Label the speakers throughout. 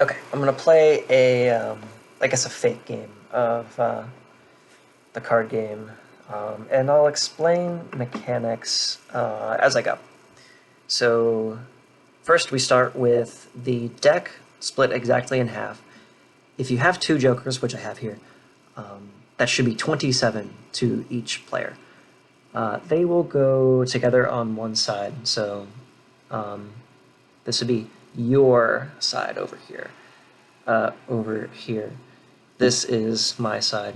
Speaker 1: Okay, I'm gonna play a, I guess a fake game of the card game, and I'll explain mechanics as I go. So first we start with the deck split exactly in half. If you have two jokers, which I have here, that should be 27 to each player. They will go together on one side, so this would be your side over here. Over here. This is my side.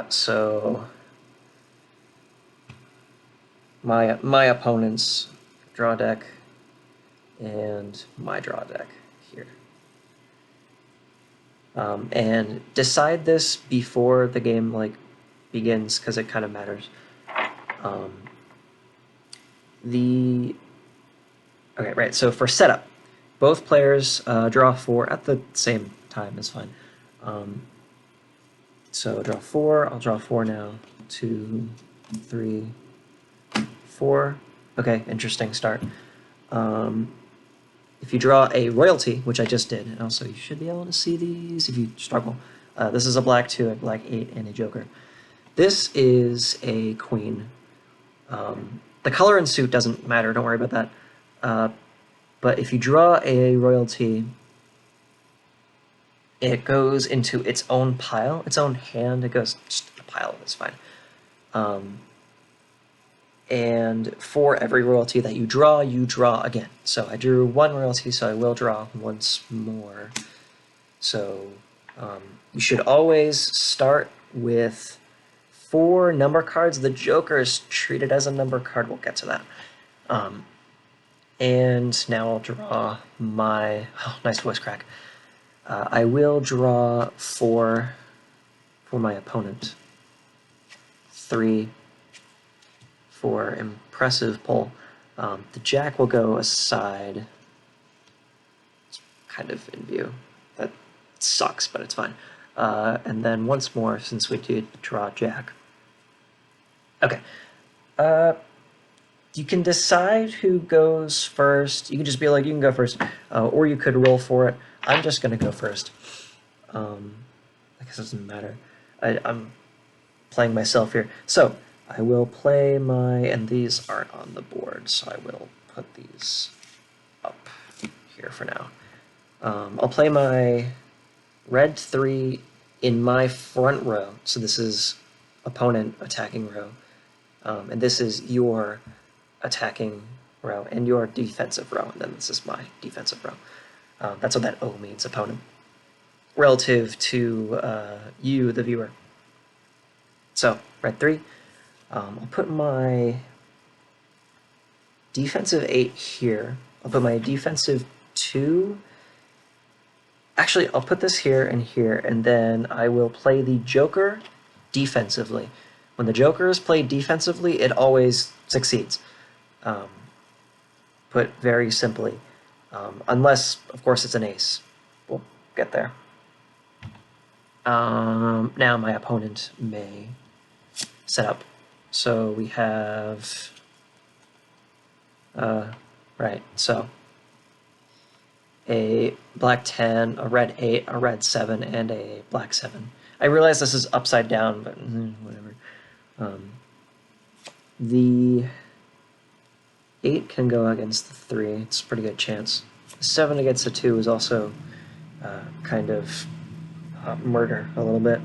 Speaker 1: So my opponent's draw deck and my draw deck here. And decide this before the game begins, because it kind of matters. Okay, right. So for setup, both players draw 4 at the same time is fine. So draw 4. I'll draw 4 now. 2, 3, 4. Okay, interesting start. If you draw a royalty, which I just did, and also you should be able to see these if you struggle. This is a black 2, a black 8, and a joker. This is a queen. The color and suit doesn't matter, don't worry about that. But if you draw a royalty, it goes into its own pile, its own hand. It goes just a pile, it's fine. And for every royalty that you draw again. So I drew 1 royalty, so I will draw once more. So you should always start with 4 number cards. The joker is treated as a number card. We'll get to that. And now I'll draw my... Oh, nice voice crack. I will draw 4 for my opponent. 3 for impressive pull. The jack will go aside. It's kind of in view. That sucks, but it's fine. And then once more, since we did draw jack. Okay. You can decide who goes first. You can just be like, you can go first. Or you could roll for it. I'm just going to go first. I guess it doesn't matter. I'm playing myself here. So, I will play my... And these aren't on the board, so I will put these up here for now. I'll play my red 3 in my front row. So this is opponent attacking row. And this is your attacking row and your defensive row, and then this is my defensive row. That's what that O means, opponent, relative to you, the viewer. So, red 3. I'll put my defensive 8 here. I'll put my defensive 2. Actually, I'll put this here, and then I will play the joker defensively. When the joker is played defensively, it always succeeds. Put very simply. Unless, of course, it's an ace. We'll get there. Now my opponent may set up. So we have... right, so a black 10, a red 8, a red 7, and a black 7. I realize this is upside down, but whatever. The 8 can go against the 3. It's a pretty good chance. The 7 against the 2 is also kind of murder a little bit.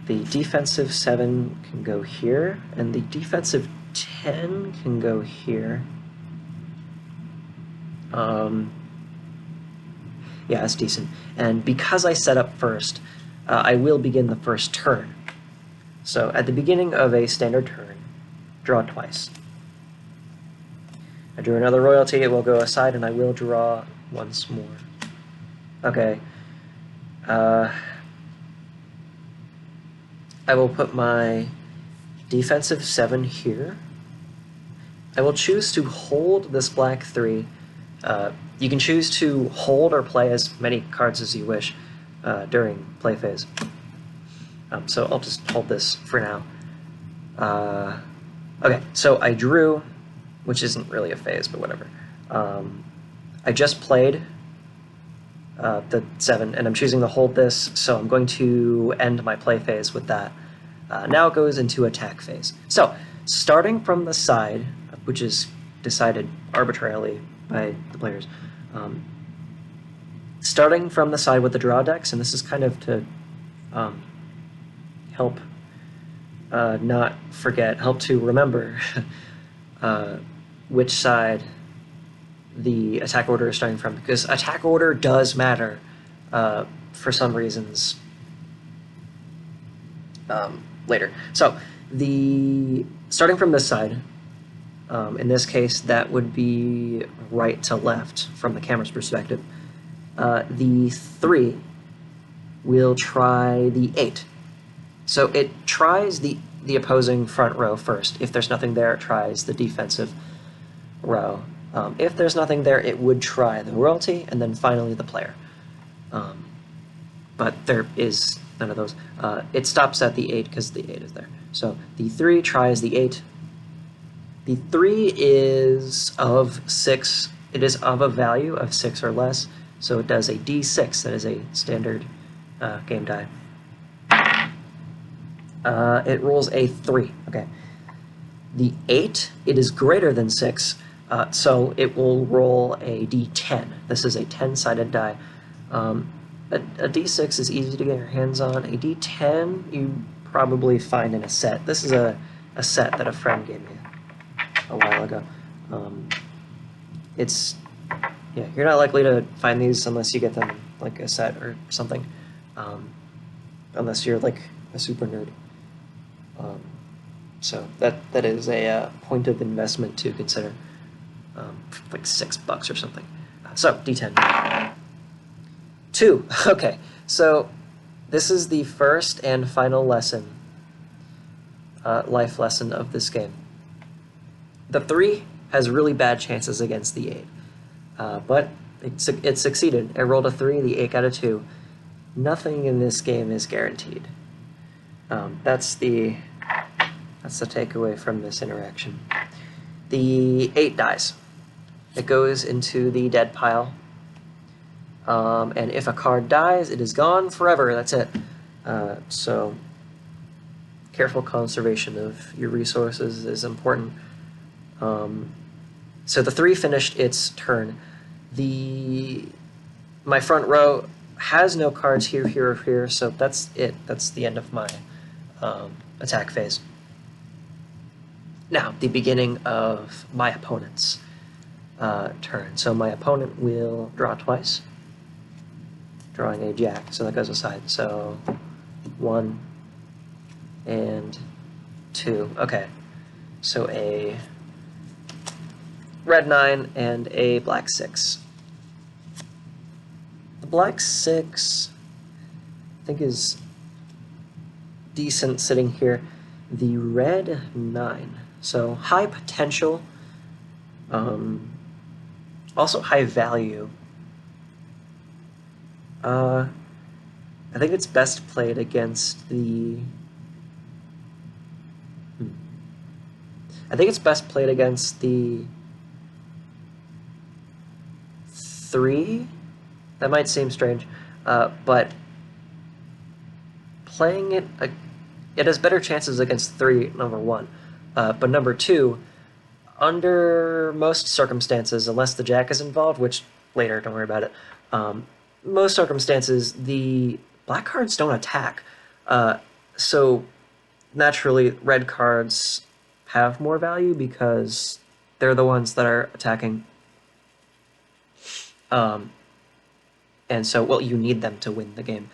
Speaker 1: The defensive 7 can go here, and the defensive 10 can go here. Yeah, that's decent. And because I set up first, I will begin the first turn. So at the beginning of a standard turn, draw twice. I drew another royalty, it will go aside, and I will draw once more. Okay. I will put my defensive 7 here. I will choose to hold this black 3. You can choose to hold or play as many cards as you wish during play phase. So I'll just hold this for now. Okay, so I drew, which isn't really a phase, but whatever. I just played the 7, and I'm choosing to hold this, so I'm going to end my play phase with that. Now it goes into attack phase. So, starting from the side, which is decided arbitrarily by the players, starting from the side with the draw decks, and this is kind of to help not forget, help to remember which side the attack order is starting from, because attack order does matter for some reasons later. So starting from this side, in this case that would be right to left from the camera's perspective, the 3 will try the 8. So it tries the opposing front row first. If there's nothing there, it tries the defensive row. If there's nothing there, it would try the royalty, and then finally the player. But there is none of those. It stops at the 8 because the 8 is there. So the 3 tries the 8. The 3 is of 6. It is of a value of 6 or less, so it does a d6. That is a standard game die. It rolls a 3. Okay. The 8, it is greater than 6, so it will roll a d10. This is a 10-sided die. A d6 is easy to get your hands on. A d10 you probably find in a set. This is a set that a friend gave me a while ago. Yeah, you're not likely to find these unless you get them like a set or something, unless you're like a super nerd. So that is a point of investment to consider, like $6 or something. So D10. 2. Okay, so this is the first and final lesson, life lesson of this game. The 3 has really bad chances against the 8, but it succeeded. It rolled a 3, the 8 got a 2. Nothing in this game is guaranteed. That's the takeaway from this interaction. The 8 dies. It goes into the dead pile. And if a card dies, it is gone forever. That's it. So careful conservation of your resources is important. So the 3 finished its turn. My front row has no cards here, here, or here, so that's it. That's the end of my attack phase. Now, the beginning of my opponent's turn. So my opponent will draw twice, drawing a jack, so that goes aside. So 1 and 2. Okay, so a red 9 and a black 6. The black 6, I think, is decent sitting here. The red 9, so high potential, also high value. I think it's best played against the... I think it's best played against the 3. That might seem strange, but playing it, it has better chances against 3, number 1. But number 2, under most circumstances, unless the jack is involved, which later, don't worry about it, most circumstances, the black cards don't attack. So naturally, red cards have more value because they're the ones that are attacking. And so, well, you need them to win the game.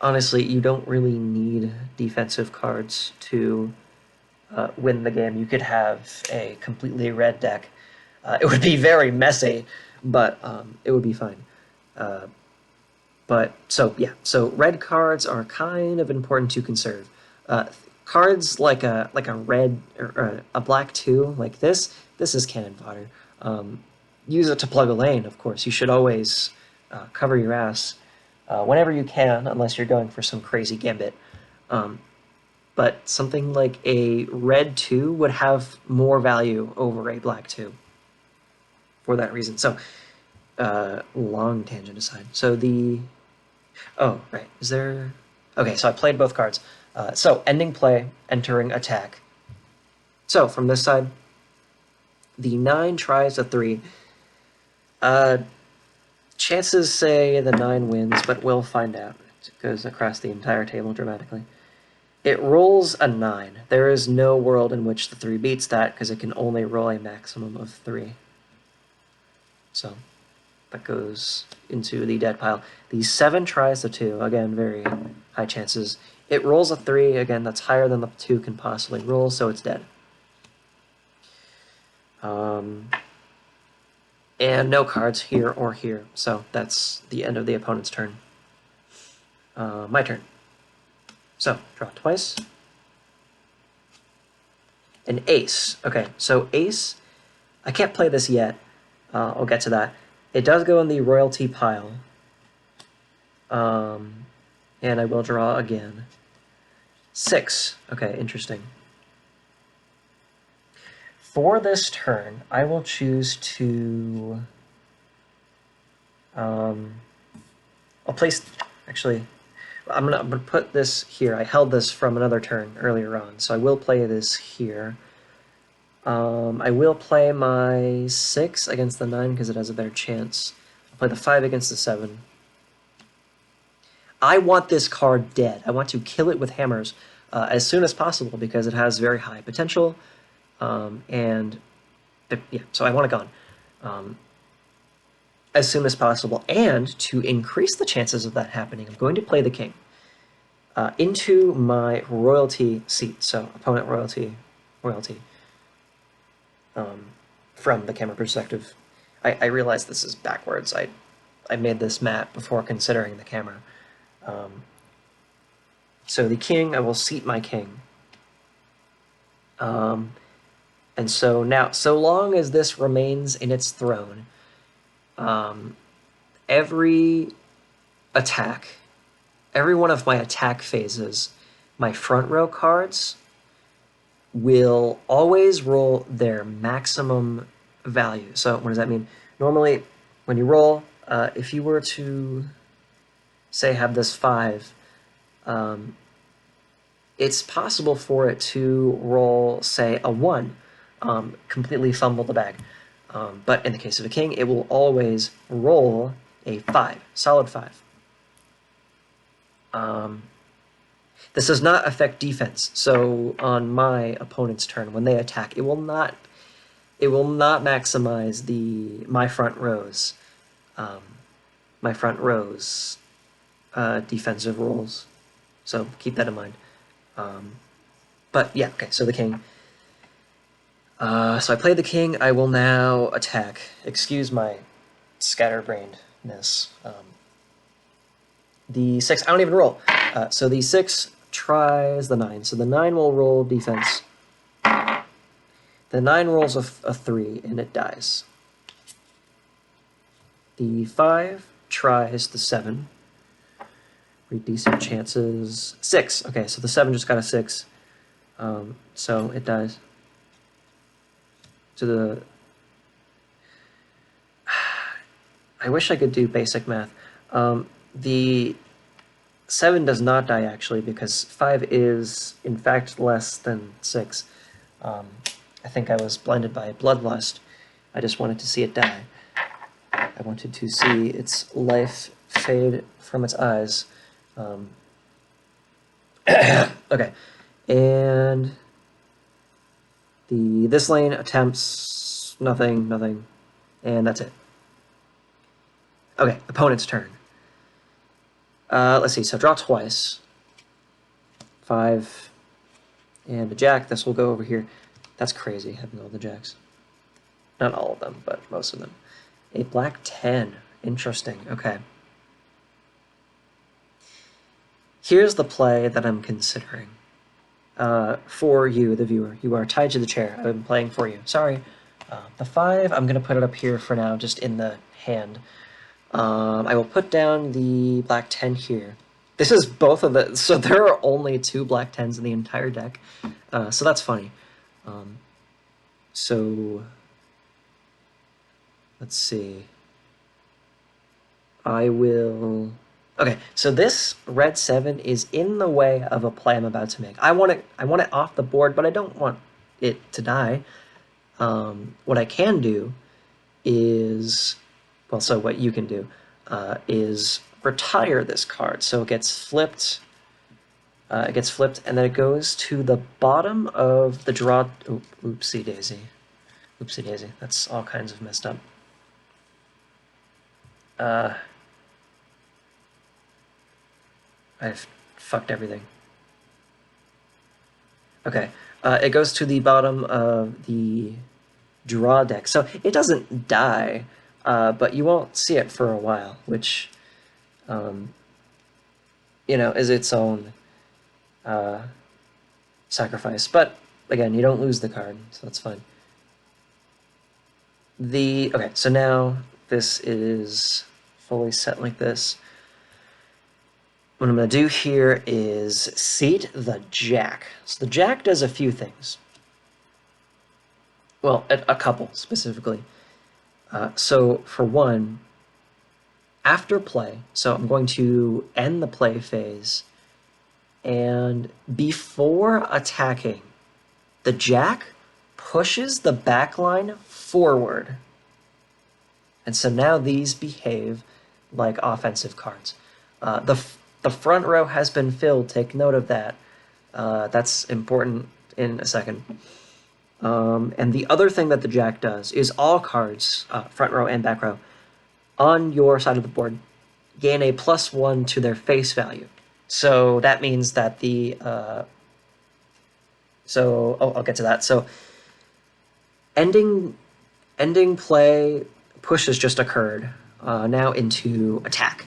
Speaker 1: Honestly, you don't really need defensive cards to win the game. You could have a completely red deck. It would be very messy, but it would be fine. But so yeah, so red cards are kind of important to conserve. Cards like a red or a black 2, like this is cannon fodder. Use it to plug a lane, of course. You should always cover your ass whenever you can, unless you're going for some crazy gambit. But something like a red 2 would have more value over a black 2 for that reason. So long tangent aside. So the... Oh, right. Is there... Okay, so I played both cards. So, ending play, entering attack. So, from this side, the 9 tries a 3. Chances say the 9 wins, but we'll find out. It goes across the entire table dramatically. It rolls a 9. There is no world in which the 3 beats that, because it can only roll a maximum of 3. So, that goes into the dead pile. The 7 tries the 2. Again, very high chances. It rolls a 3. Again, that's higher than the 2 can possibly roll, so it's dead. And no cards here or here, so that's the end of the opponent's turn. My turn. So, draw twice. An ace. Okay, so ace, I can't play this yet. I'll get to that. It does go in the royalty pile. And I will draw again. 6. Okay, interesting. For this turn, I will choose to... I'll place... Actually, I'm gonna put this here. I held this from another turn earlier on, so I will play this here. I will play my 6 against the 9 because it has a better chance. I'll play the 5 against the 7. I want this card dead. I want to kill it with hammers as soon as possible because it has very high potential. Yeah, so I want it gone as soon as possible. And to increase the chances of that happening, I'm going to play the king into my royalty seat. So opponent royalty. From the camera perspective. I realize this is backwards. I made this map before considering the camera. So the king, I will seat my king. And so now, so long as this remains in its throne, every attack, every one of my attack phases, my front row cards will always roll their maximum value. So what does that mean? Normally, when you roll, if you were to, say, have this 5, it's possible for it to roll, say, a 1, completely fumble the bag. But in the case of a king, it will always roll a 5, solid 5. This does not affect defense. So on my opponent's turn, when they attack, it will not maximize my front rows defensive rolls. So keep that in mind. But yeah, okay. So the king. So I played the king. I will now attack. Excuse my scatterbrainedness. The 6. I don't even roll. So the 6 tries the 9. So the 9 will roll defense. The 9 rolls a 3, and it dies. The 5 tries the 7. Pretty decent chances. 6. Okay, so the 7 just got a 6. So it dies. So I wish I could do basic math. The 7 does not die, actually, because 5 is, in fact, less than 6. I think I was blinded by bloodlust. I just wanted to see it die. I wanted to see its life fade from its eyes. Okay, and this lane attempts nothing, and that's it. Okay, opponent's turn. Let's see, so draw twice. 5 and a jack. This will go over here. That's crazy, having all the jacks. Not all of them, but most of them. A black 10. Interesting, okay. Here's the play that I'm considering. For you, the viewer. You are tied to the chair. I've been playing for you. Sorry. The 5, I'm going to put it up here for now, just in the hand. I will put down the black 10 here. This is both of the... So there are only 2 black 10s in the entire deck. So that's funny. So... Let's see. I will... Okay, so this red 7 is in the way of a play I'm about to make. I want it off the board, but I don't want it to die. What I can do is... Well, so what you can do is retire this card. So it gets flipped. And then it goes to the bottom of the draw... Oh, oopsie daisy. Oopsie daisy. That's all kinds of messed up. I've fucked everything. Okay, it goes to the bottom of the draw deck. So it doesn't die, but you won't see it for a while, which, is its own sacrifice. But, again, you don't lose the card, so that's fine. Okay, so now this is fully set like this. What I'm going to do here is seat the jack. So the jack does a few things. Well, a couple, specifically. So, for one, after play, so I'm going to end the play phase, and before attacking, the jack pushes the back line forward. And so now these behave like offensive cards. The front row has been filled. Take note of that. That's important in a second. And the other thing that the jack does is all cards, front row and back row, on your side of the board gain a +1 to their face value. So that means that I'll get to that. So ending play push has just occurred, now into attack.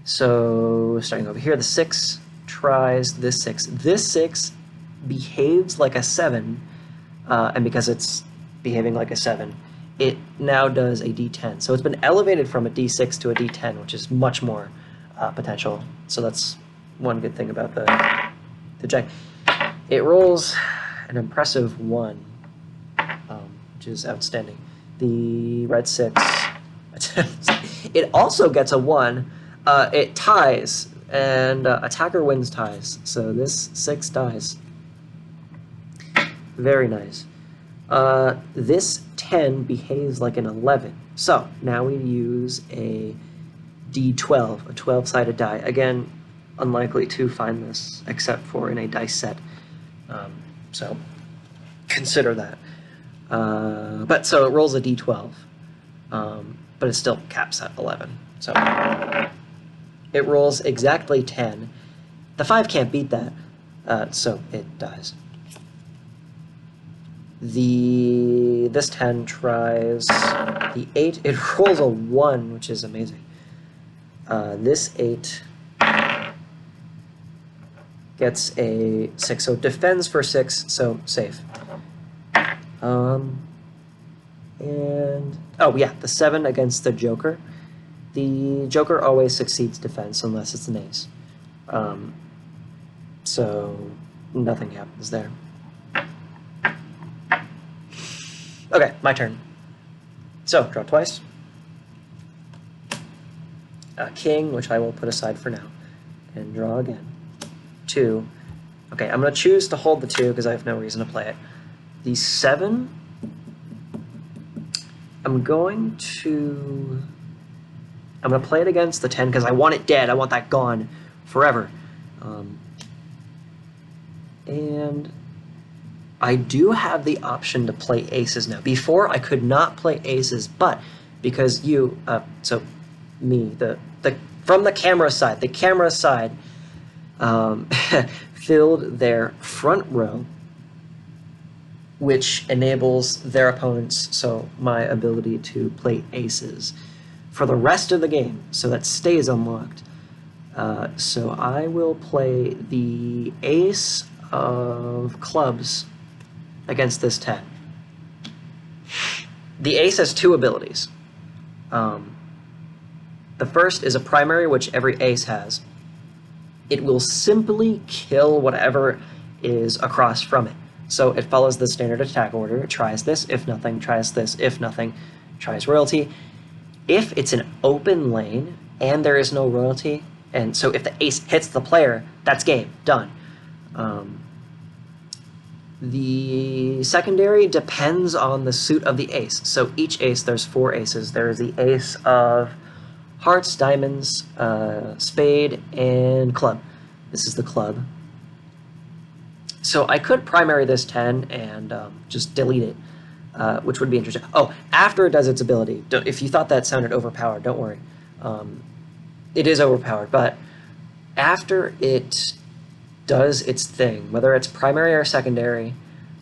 Speaker 1: So, starting over here, the 6 tries this 6. This 6 behaves like a 7, and because it's behaving like a 7, it now does a d10. So it's been elevated from a d6 to a d10, which is much more potential. So that's one good thing about the jack. It rolls an impressive 1, which is outstanding. The red 6, it also gets a 1. It ties, and attacker wins ties. So this 6 dies. Very nice. This 10 behaves like an 11. So now we use a d12, a 12-sided die. Again, unlikely to find this except for in a dice set. So consider that. But so it rolls a d12, but it still caps at 11. So it rolls exactly 10. The 5 can't beat that, so it dies. This 10 tries the 8. It rolls a 1, which is amazing. This 8 gets a 6, so it defends for 6, so safe. And oh yeah, the 7 against the Joker. The Joker always succeeds defense unless it's an ace. So nothing happens there. Okay, my turn. So, draw twice. King, which I will put aside for now. And draw again. 2. Okay, I'm going to choose to hold the 2 because I have no reason to play it. The 7, I'm going to play it against the 10 because I want it dead. I want that gone forever. And I do have the option to play aces now. Before, I could not play aces, but because from the camera side, filled their front row, which enables their opponents, so my ability to play aces for the rest of the game, so that stays unlocked. So I will play the ace of clubs against this 10. The ace has 2 abilities. The first is a primary, which every ace has. It will simply kill whatever is across from it. So it follows the standard attack order. It tries this, if nothing, tries this, if nothing, tries royalty. If it's an open lane and there is no royalty, and so if the ace hits the player, that's game, done. The secondary depends on the suit of the ace. So each ace, there's 4 aces. There is the ace of hearts, diamonds, spade, and club. This is the club. So I could primary this 10 and just delete it, which would be interesting. Oh, after it does its ability, if you thought that sounded overpowered, don't worry. It is overpowered, but after it does its thing, whether it's primary or secondary,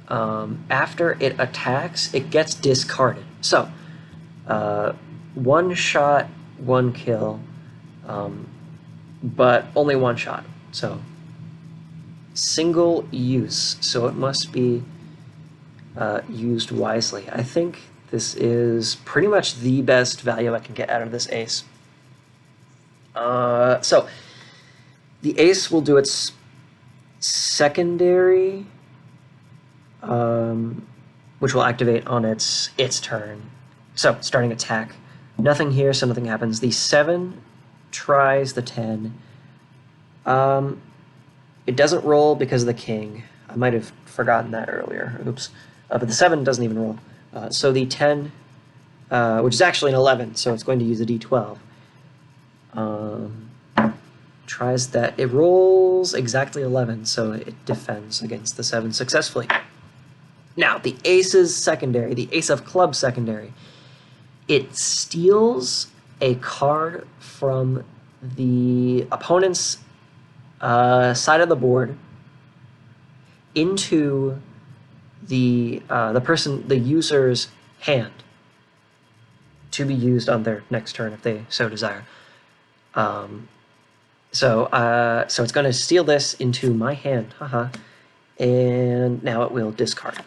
Speaker 1: after it attacks, it gets discarded. So, 1 shot, 1 kill, but only 1 shot. So, single use. So it must be used wisely. I think this is pretty much the best value I can get out of this ace. So, the ace will do its secondary, which will activate on its turn. So, starting attack. Nothing here, so nothing happens. The 7 tries the 10. It doesn't roll because of the king. I might have forgotten that earlier. Oops. But the 7 doesn't even roll. So the 10, which is actually an 11, so it's going to use a d12. Tries that. It rolls exactly 11, so it defends against the 7 successfully. Now, the ace's secondary, the ace of clubs secondary, it steals a card from the opponent's side of the board into the user's hand to be used on their next turn if they so desire. So it's going to steal this into my hand, and now it will discard.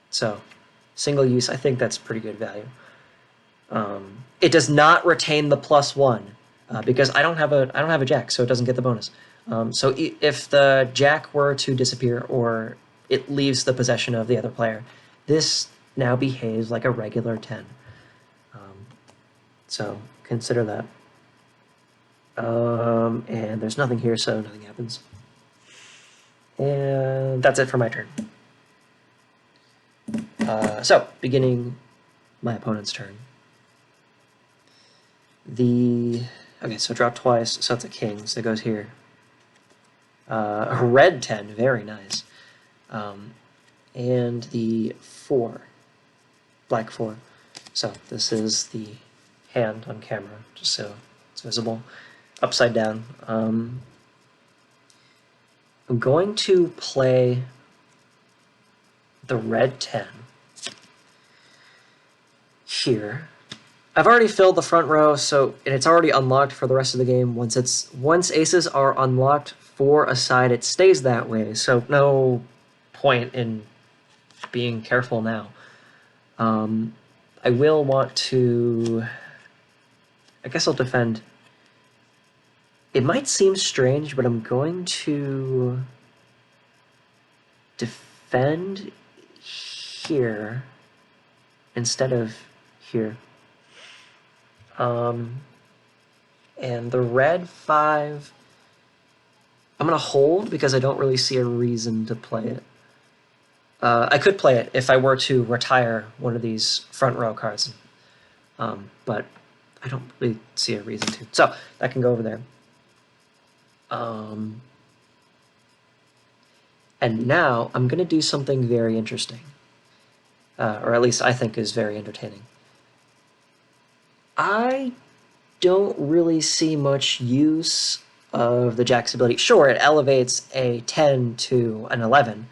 Speaker 1: So, single use, I think that's pretty good value. It does not retain the +1 because I don't have a jack, so it doesn't get the bonus. So if the jack were to disappear or it leaves the possession of the other player, this now behaves like a regular 10. So consider that. And there's nothing here, so nothing happens. And that's it for my turn. So, beginning my opponent's turn. Okay, so drop twice, so it's a king, so it goes here. A red 10, very nice. And the 4, black 4. So this is the hand on camera, just so it's visible. Upside down. I'm going to play the red 10 here. I've already filled the front row, so and it's already unlocked for the rest of the game. Once aces are unlocked for a side, it stays that way. So no point in being careful now. I will want to. I guess I'll defend. It might seem strange, but I'm going to defend here instead of here. And the red 5, I'm going to hold because I don't really see a reason to play it. I could play it if I were to retire one of these front row cards, but I don't really see a reason to. So that can go over there. And now I'm going to do something very interesting, or at least I think is very entertaining. I don't really see much use of the jack's ability. Sure, it elevates a 10 to an 11,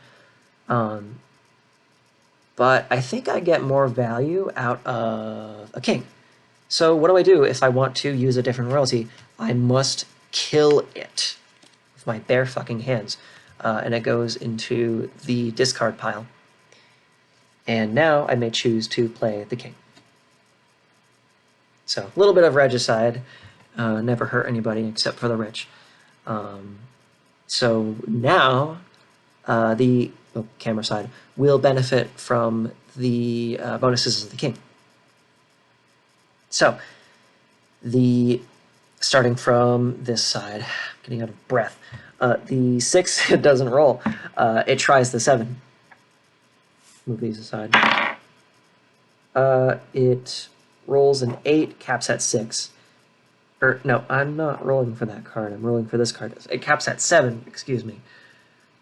Speaker 1: but I think I get more value out of a king. So what do I do if I want to use a different royalty? I must kill it with my bare fucking hands. And it goes into the discard pile. And now I may choose to play the king. So a little bit of regicide, never hurt anybody except for the rich. So now the camera side will benefit from the bonuses of the king. So Starting from this side, getting out of breath. The 6, it doesn't roll. It tries the 7. Move these aside. It rolls an 8, caps at 6. Or, no, I'm not rolling for that card. I'm rolling for this card. It caps at 7, excuse me.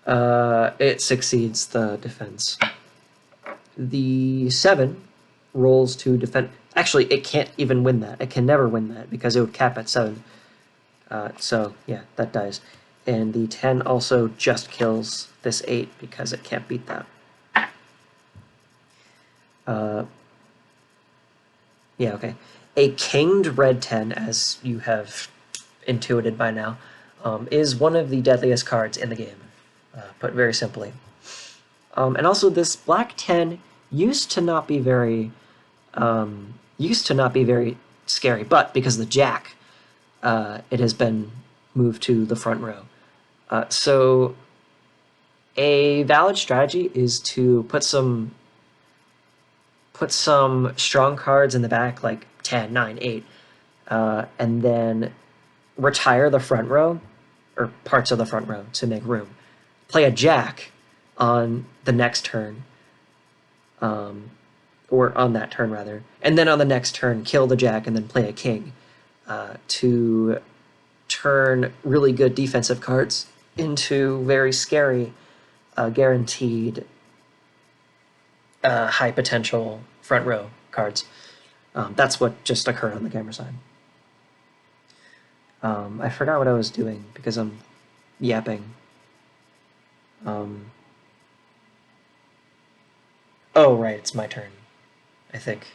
Speaker 1: It succeeds the defense. The 7 rolls to defend. Actually, it can't even win that. It can never win that because it would cap at 7. So, yeah, that dies. And the 10 also just kills this 8 because it can't beat that. Yeah, okay. A kinged red 10, as you have intuited by now, is one of the deadliest cards in the game, put very simply. And also, this black 10 used to not be very scary, but because of the jack, it has been moved to the front row. So a valid strategy is to put some strong cards in the back, like 10, 9, 8, and then retire the front row, or parts of the front row, to make room. Play a jack on the next turn, or on that turn, rather, and then on the next turn, kill the jack and then play a king to turn really good defensive cards into very scary, guaranteed, high potential front row cards. That's what just occurred on the camera side. I forgot what I was doing because I'm yapping. Oh, right, it's my turn, I think.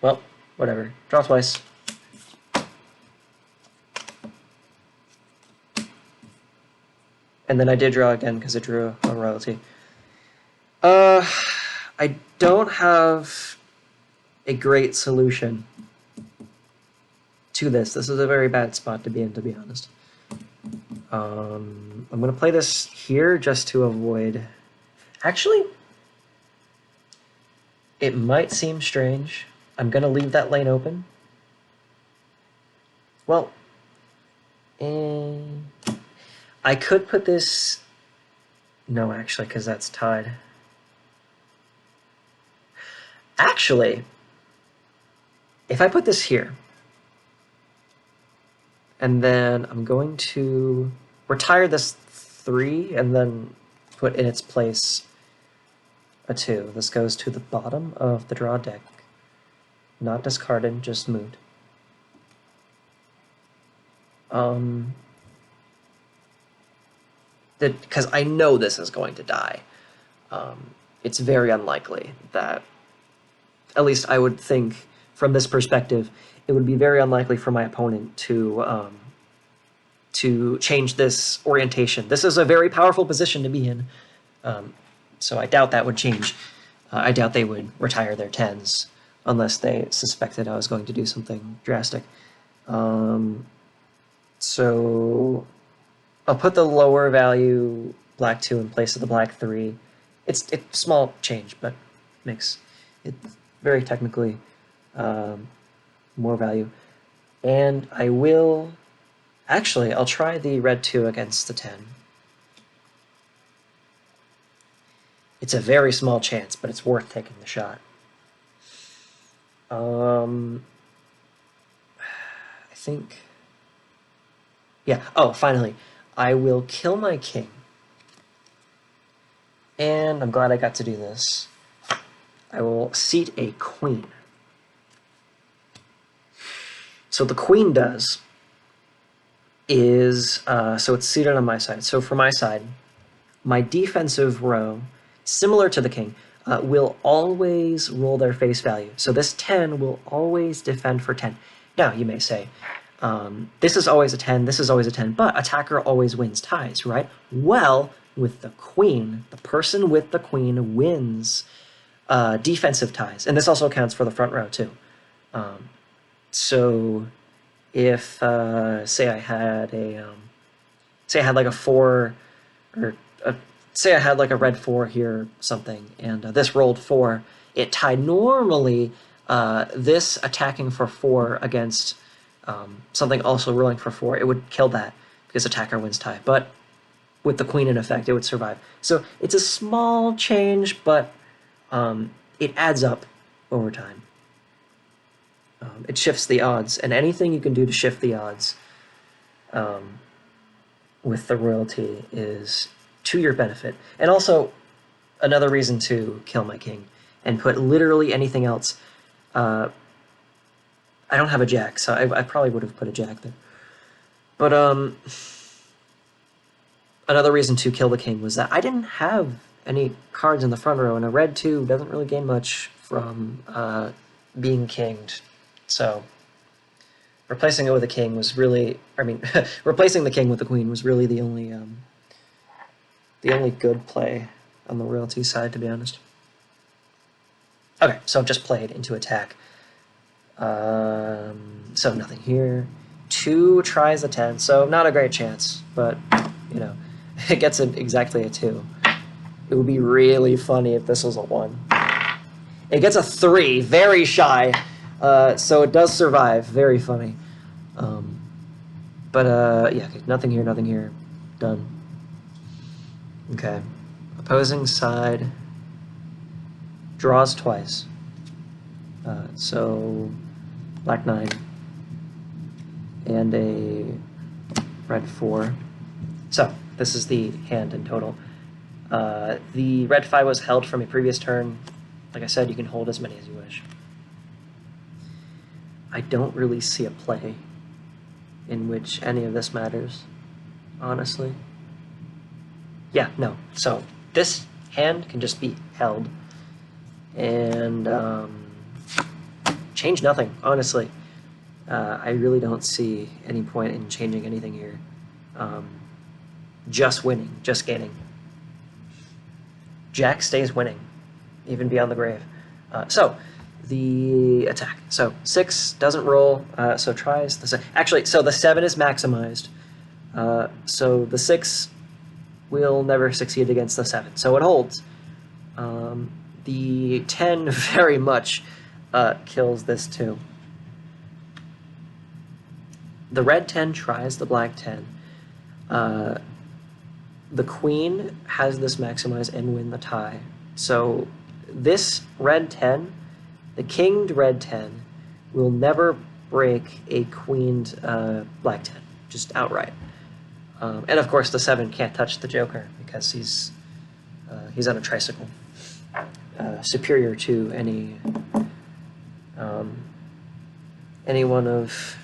Speaker 1: Well, whatever. Draw twice. And then I did draw again because it drew a royalty. I don't have a great solution to this. This is a very bad spot to be in, to be honest. I'm going to play this here just to avoid... Actually, it might seem strange. I'm going to leave that lane open. Well, I could put this... No, actually, because that's tied. Actually, if I put this here, and then I'm going to retire this 3 and then put in its place a 2. This goes to the bottom of the draw deck. Not discarded, just moved. Because I know this is going to die. It's very unlikely that, at least I would think from this perspective, it would be very unlikely for my opponent to change this orientation. This is a very powerful position to be in, so I doubt that would change. I doubt they would retire their 10s unless they suspected I was going to do something drastic. So I'll put the lower value black 2 in place of the black 3. It's small change, but makes it very technically more value. And I will... Actually, I'll try the red 2 against the 10. It's a very small chance, but it's worth taking the shot. I think... Yeah, oh, finally. I will kill my king. And I'm glad I got to do this. I will seat a queen. So the queen does is, so it's seated on my side. So for my side, my defensive row, similar to the king, will always roll their face value. So this 10 will always defend for 10. Now, you may say, this is always a 10, this is always a 10, but attacker always wins ties, right? Well, with the queen, the person with the queen wins defensive ties. And this also counts for the front row, too. So if, say I had like a 4, or say I had like a red 4 here or something, and this rolled 4, it tied normally this attacking for 4 against something also rolling for 4, it would kill that because attacker wins tie. But with the queen in effect, it would survive. So it's a small change, but it adds up over time. It shifts the odds, and anything you can do to shift the odds with the royalty is to your benefit. And also, another reason to kill my king and put literally anything else. I don't have a jack, so I probably would have put a jack there. But another reason to kill the king was that I didn't have any cards in the front row, and a red 2 doesn't really gain much from being kinged. So replacing it with a king was really, I mean, replacing the king with the queen was really the only good play on the royalty side, to be honest. Okay, so just played into attack. So nothing here. 2 tries a 10, so not a great chance, but, you know, it gets exactly a 2. It would be really funny if this was a 1. It gets a 3, very shy, so it does survive, very funny. Yeah, okay, nothing here, done. Okay, opposing side draws twice. So black 9 and a red 4. So this is the hand in total. The red 5 was held from a previous turn. Like I said, you can hold as many as you wish. I don't really see a play in which any of this matters, honestly. Yeah, no. So this hand can just be held and change nothing, honestly. I really don't see any point in changing anything here. Just winning, just gaining. Jack stays winning, even beyond the grave. So the attack. So 6 doesn't roll, so tries the actually. So the 7 is maximized. So the 6 will never succeed against the 7, so it holds. The 10 very much kills this too. The red 10 tries the black 10. The queen has this maximize and win the tie. So this red 10, the kinged red 10, will never break a queened black 10, just outright. And of course the 7 can't touch the joker because he's on a tricycle. Superior to any one of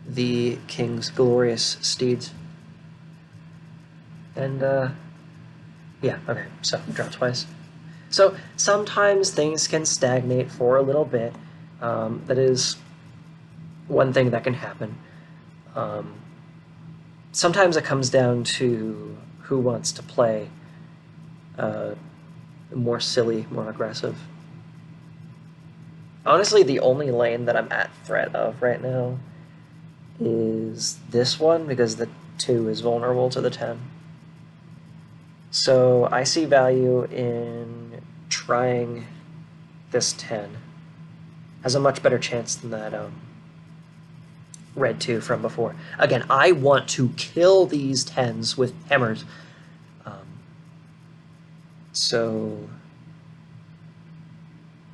Speaker 1: the king's glorious steeds. And yeah, okay, so draw twice. So sometimes things can stagnate for a little bit. That is one thing that can happen. Sometimes it comes down to who wants to play more silly, more aggressive. Honestly, the only lane that I'm at threat of right now is this one, because the 2 is vulnerable to the 10. So I see value in trying this 10. Has a much better chance than that red 2 from before. Again, I want to kill these 10s with hammers.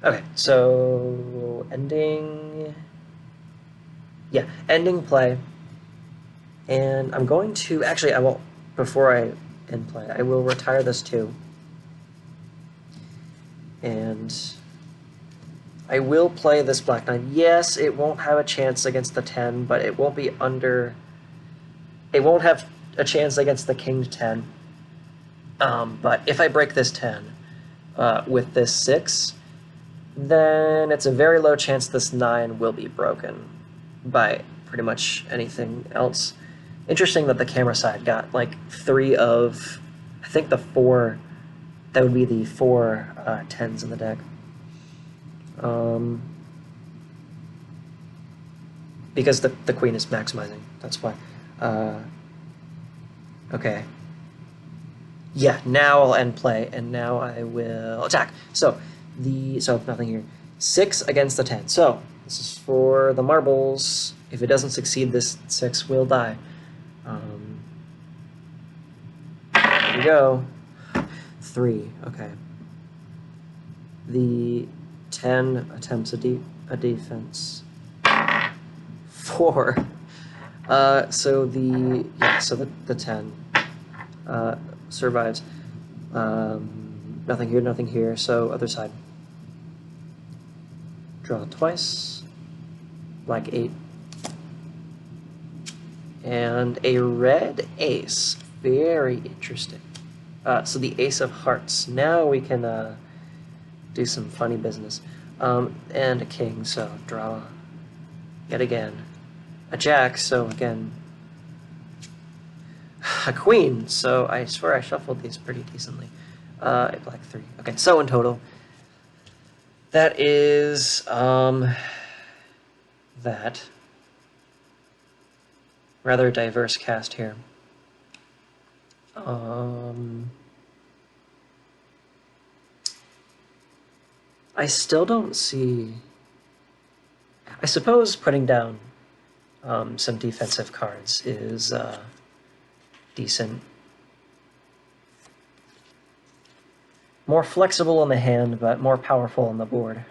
Speaker 1: Okay, so ending play. And I'm going to, actually, I won't, before I end play, I will retire this 2. And I will play this black 9. Yes, it won't have a chance against the 10, but it won't be under, it won't have a chance against the king 10. But if I break this 10 with this 6, then it's a very low chance this 9 will be broken by pretty much anything else. Interesting that the camera side got like 3 of, I think the 4, that would be the 4 10s in the deck. Because the queen is maximizing, that's why. Okay. Yeah, now I'll end play, and now I will attack. So nothing here. 6 against the 10. So, this is for the marbles. If it doesn't succeed, this 6 will die. Here we go. 3, okay. The 10 attempts a defense. 4. So the 10 survives. Nothing here, so other side. Draw twice. Black 8. And a red ace. Very interesting. So the ace of hearts. Now we can do some funny business. And a king, so draw yet again. A jack, so again. A queen, so I swear I shuffled these pretty decently. A black 3. Okay, so in total, that is, that. Rather diverse cast here. I still don't see... I suppose putting down some defensive cards is decent. More flexible in the hand, but more powerful on the board.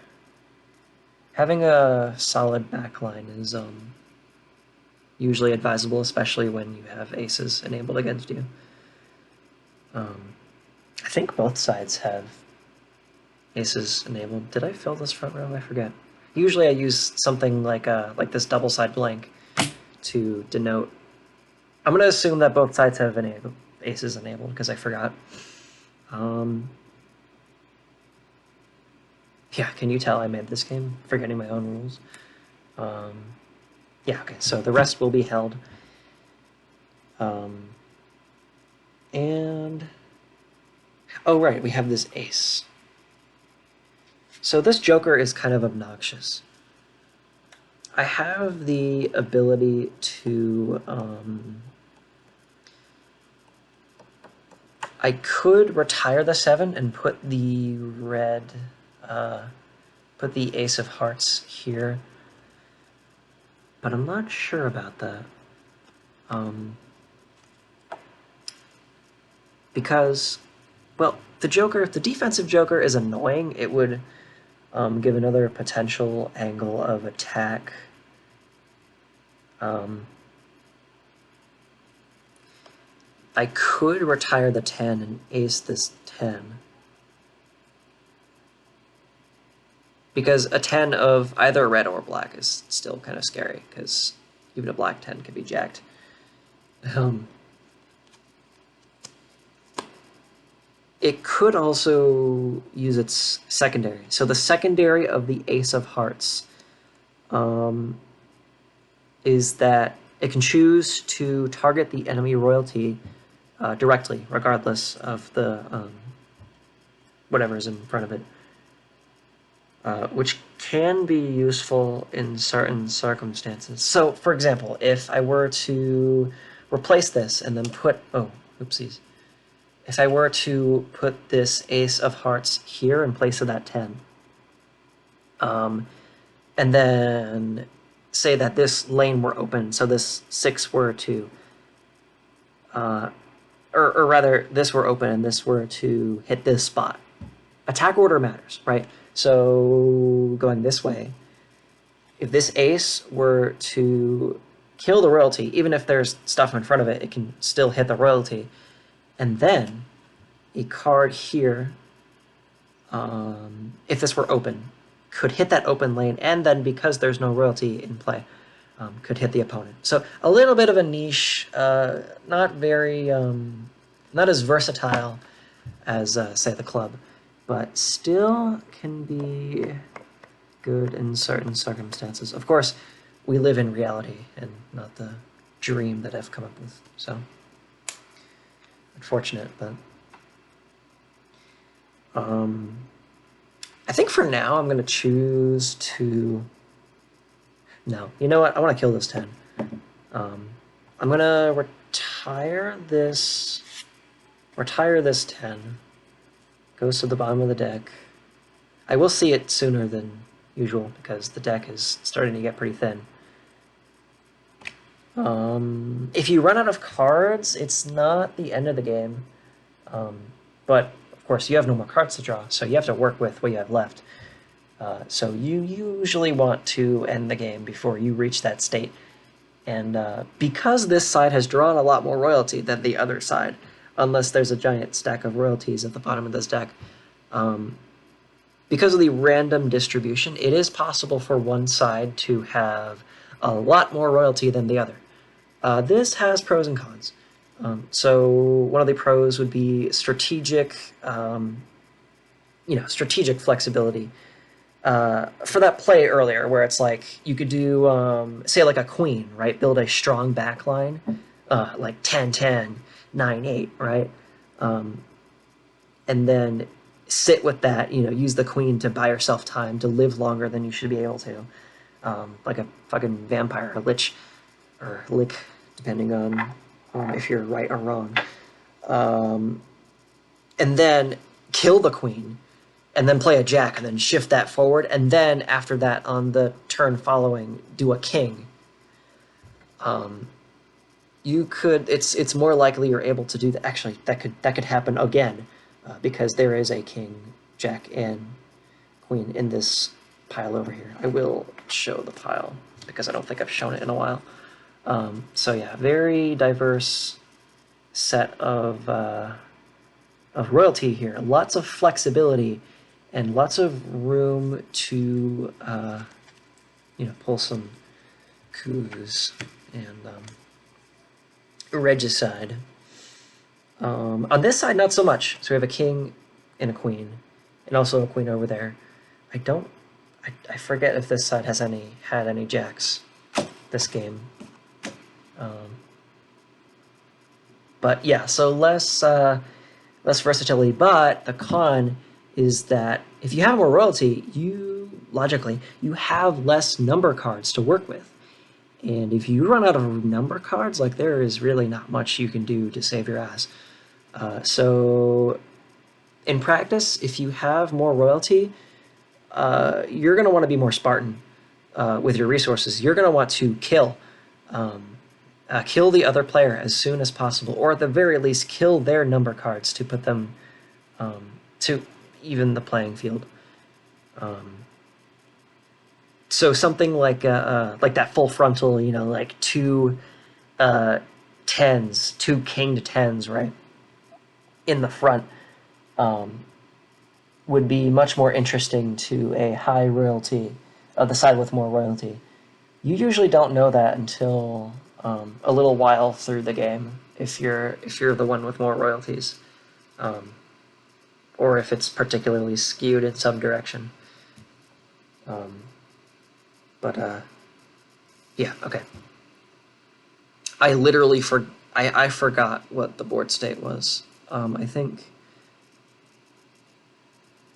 Speaker 1: Having a solid backline is usually advisable, especially when you have aces enabled against you. I think both sides have aces enabled. Did I fill this front row? I forget. Usually I use something like this double side blank to denote. I'm going to assume that both sides have aces enabled because I forgot. Yeah, can you tell I made this game forgetting my own rules? Yeah, okay, so the rest will be held. And... oh, right, we have this ace. So this joker is kind of obnoxious. I have the ability to... I could retire the 7 and put the red... put the ace of hearts here. But I'm not sure about that. Because, well, the defensive joker is annoying. It would give another potential angle of attack. I could retire the 10 and ace this 10. Because a 10 of either red or black is still kind of scary, because even a black 10 can be jacked. It could also use its secondary. So the secondary of the ace of hearts is that it can choose to target the enemy royalty directly, regardless of the whatever is in front of it. Which can be useful in certain circumstances. So, for example, if I were to replace this and then put... oh, oopsies. If I were to put this ace of hearts here in place of that 10, and then say that this lane were open, so this 6 were to... or rather, this were open and this were to hit this spot. Attack order matters, right? So going this way, if this ace were to kill the royalty, even if there's stuff in front of it, it can still hit the royalty. And then a card here, if this were open, could hit that open lane, and then because there's no royalty in play, could hit the opponent. So a little bit of a niche, not very, not as versatile as, say, the club, but still can be good in certain circumstances. Of course, we live in reality and not the dream that I've come up with, so unfortunate, but I think for now I'm going to choose to... no, you know what? I want to kill this 10. I'm going to retire this 10. Goes to the bottom of the deck. I will see it sooner than usual, because the deck is starting to get pretty thin. If you run out of cards, it's not the end of the game. But, of course, you have no more cards to draw, so you have to work with what you have left. So you usually want to end the game before you reach that state. And because this side has drawn a lot more royalty than the other side, unless there's a giant stack of royalties at the bottom of this deck, because of the random distribution, it is possible for one side to have a lot more royalty than the other. This has pros and cons. So one of the pros would be strategic, strategic flexibility. For that play earlier, where it's like you could do, say, like a queen, right? Build a strong back line, like 10-10, 9-8, right? And then sit with that, use the queen to buy yourself time to live longer than you should be able to. Like a fucking vampire, or lich, or lick, depending on if you're right or wrong. And then kill the queen, and then play a jack, and then shift that forward, and then after that, on the turn following, do a king. You could. It's more likely you're able to do that. Actually, that could happen again, because there is a king, jack, and queen in this pile over here. I will show the pile because I don't think I've shown it in a while. So yeah, very diverse set of royalty here. Lots of flexibility and lots of room to pull some coups and regicide. On this side, not so much. So we have a king and a queen, and also a queen over there. I forget if this side had any jacks this game. But yeah, so less versatility. But the con is that if you have more royalty, logically you have less number cards to work with. And if you run out of number cards, like, there is really not much you can do to save your ass. So in practice, if you have more royalty, you're going to want to be more Spartan with your resources. You're going to want to kill the other player as soon as possible, or at the very least kill their number cards to put them to even the playing field. So something like that full frontal, like two tens, two king to tens, right, in the front, would be much more interesting to a high royalty, the side with more royalty. You usually don't know that until a little while through the game, if you're the one with more royalties, or if it's particularly skewed in some direction. Yeah, okay. I literally I forgot what the board state was. I think.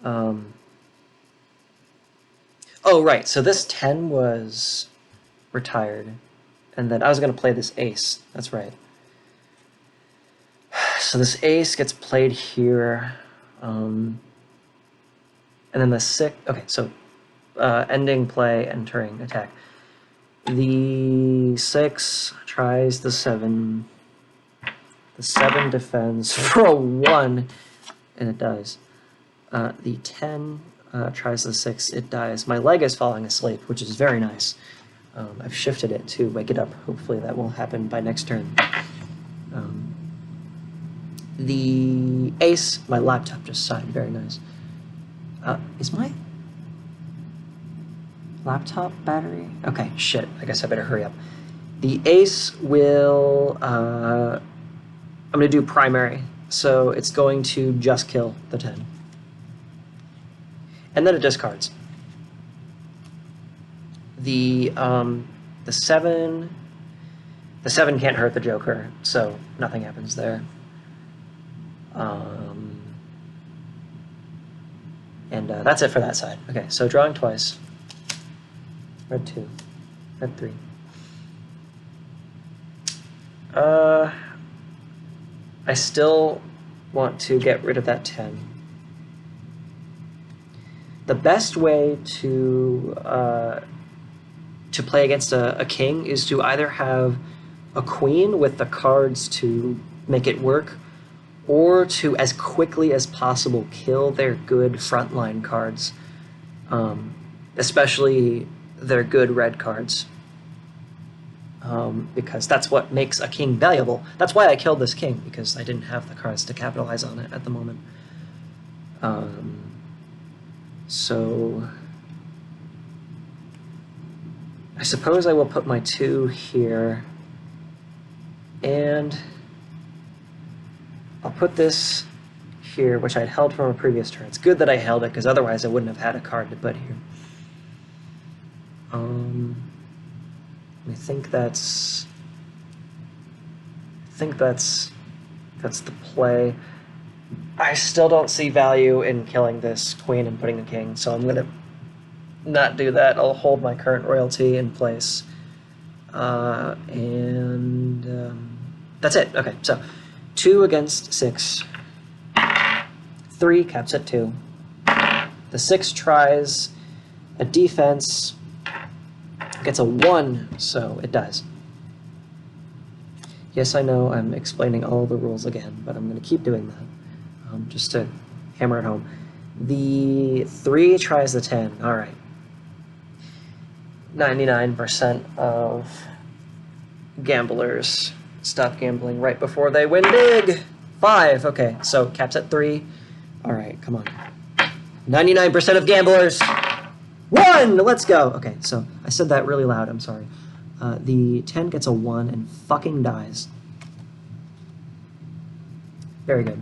Speaker 1: Oh, right. So this 10 was retired, and then I was going to play this ace. That's right. So this ace gets played here, and then the 6. Okay, so ending play, entering attack. The 6 tries the 7. The 7 defends for a 1, and it dies. The 10 tries the 6, it dies. My leg is falling asleep, which is very nice. I've shifted it to wake it up. Hopefully that will happen by next turn. The ace, my laptop just sighed. Very nice. Is my laptop battery? Okay, shit. I guess I better hurry up. The ace will... I'm going to do primary. So it's going to just kill the 10. And then it discards. The 7... The 7 can't hurt the Joker, so nothing happens there. And that's it for that side. Okay, so drawing twice. Red 2. Red 3. I still want to get rid of that 10. the best way to play against a king is to either have a queen with the cards to make it work, or to, as quickly as possible, kill their good frontline cards, especially their good red cards, because that's what makes a king valuable. That's why I killed this king, because I didn't have the cards to capitalize on it at the moment. So I suppose I will put my 2 here, and I'll put this here, which I'd held from a previous turn. It's good that I held it, because otherwise I wouldn't have had a card to put here. I think that's the play. I still don't see value in killing this queen and putting a king, so I'm gonna not do that. I'll hold my current royalty in place, and that's it. Okay, so 2 against 6. 3 caps at 2. The 6 tries a defense, gets a 1, so it dies. Yes, I know I'm explaining all the rules again, but I'm going to keep doing that, just to hammer it home. The 3 tries the 10. All right. 99% of gamblers stop gambling right before they win big. 5. Okay, so caps at 3. All right, come on. 99% of gamblers. 1! Let's go! Okay, so I said that really loud, I'm sorry. The 10 gets a 1 and fucking dies. Very good.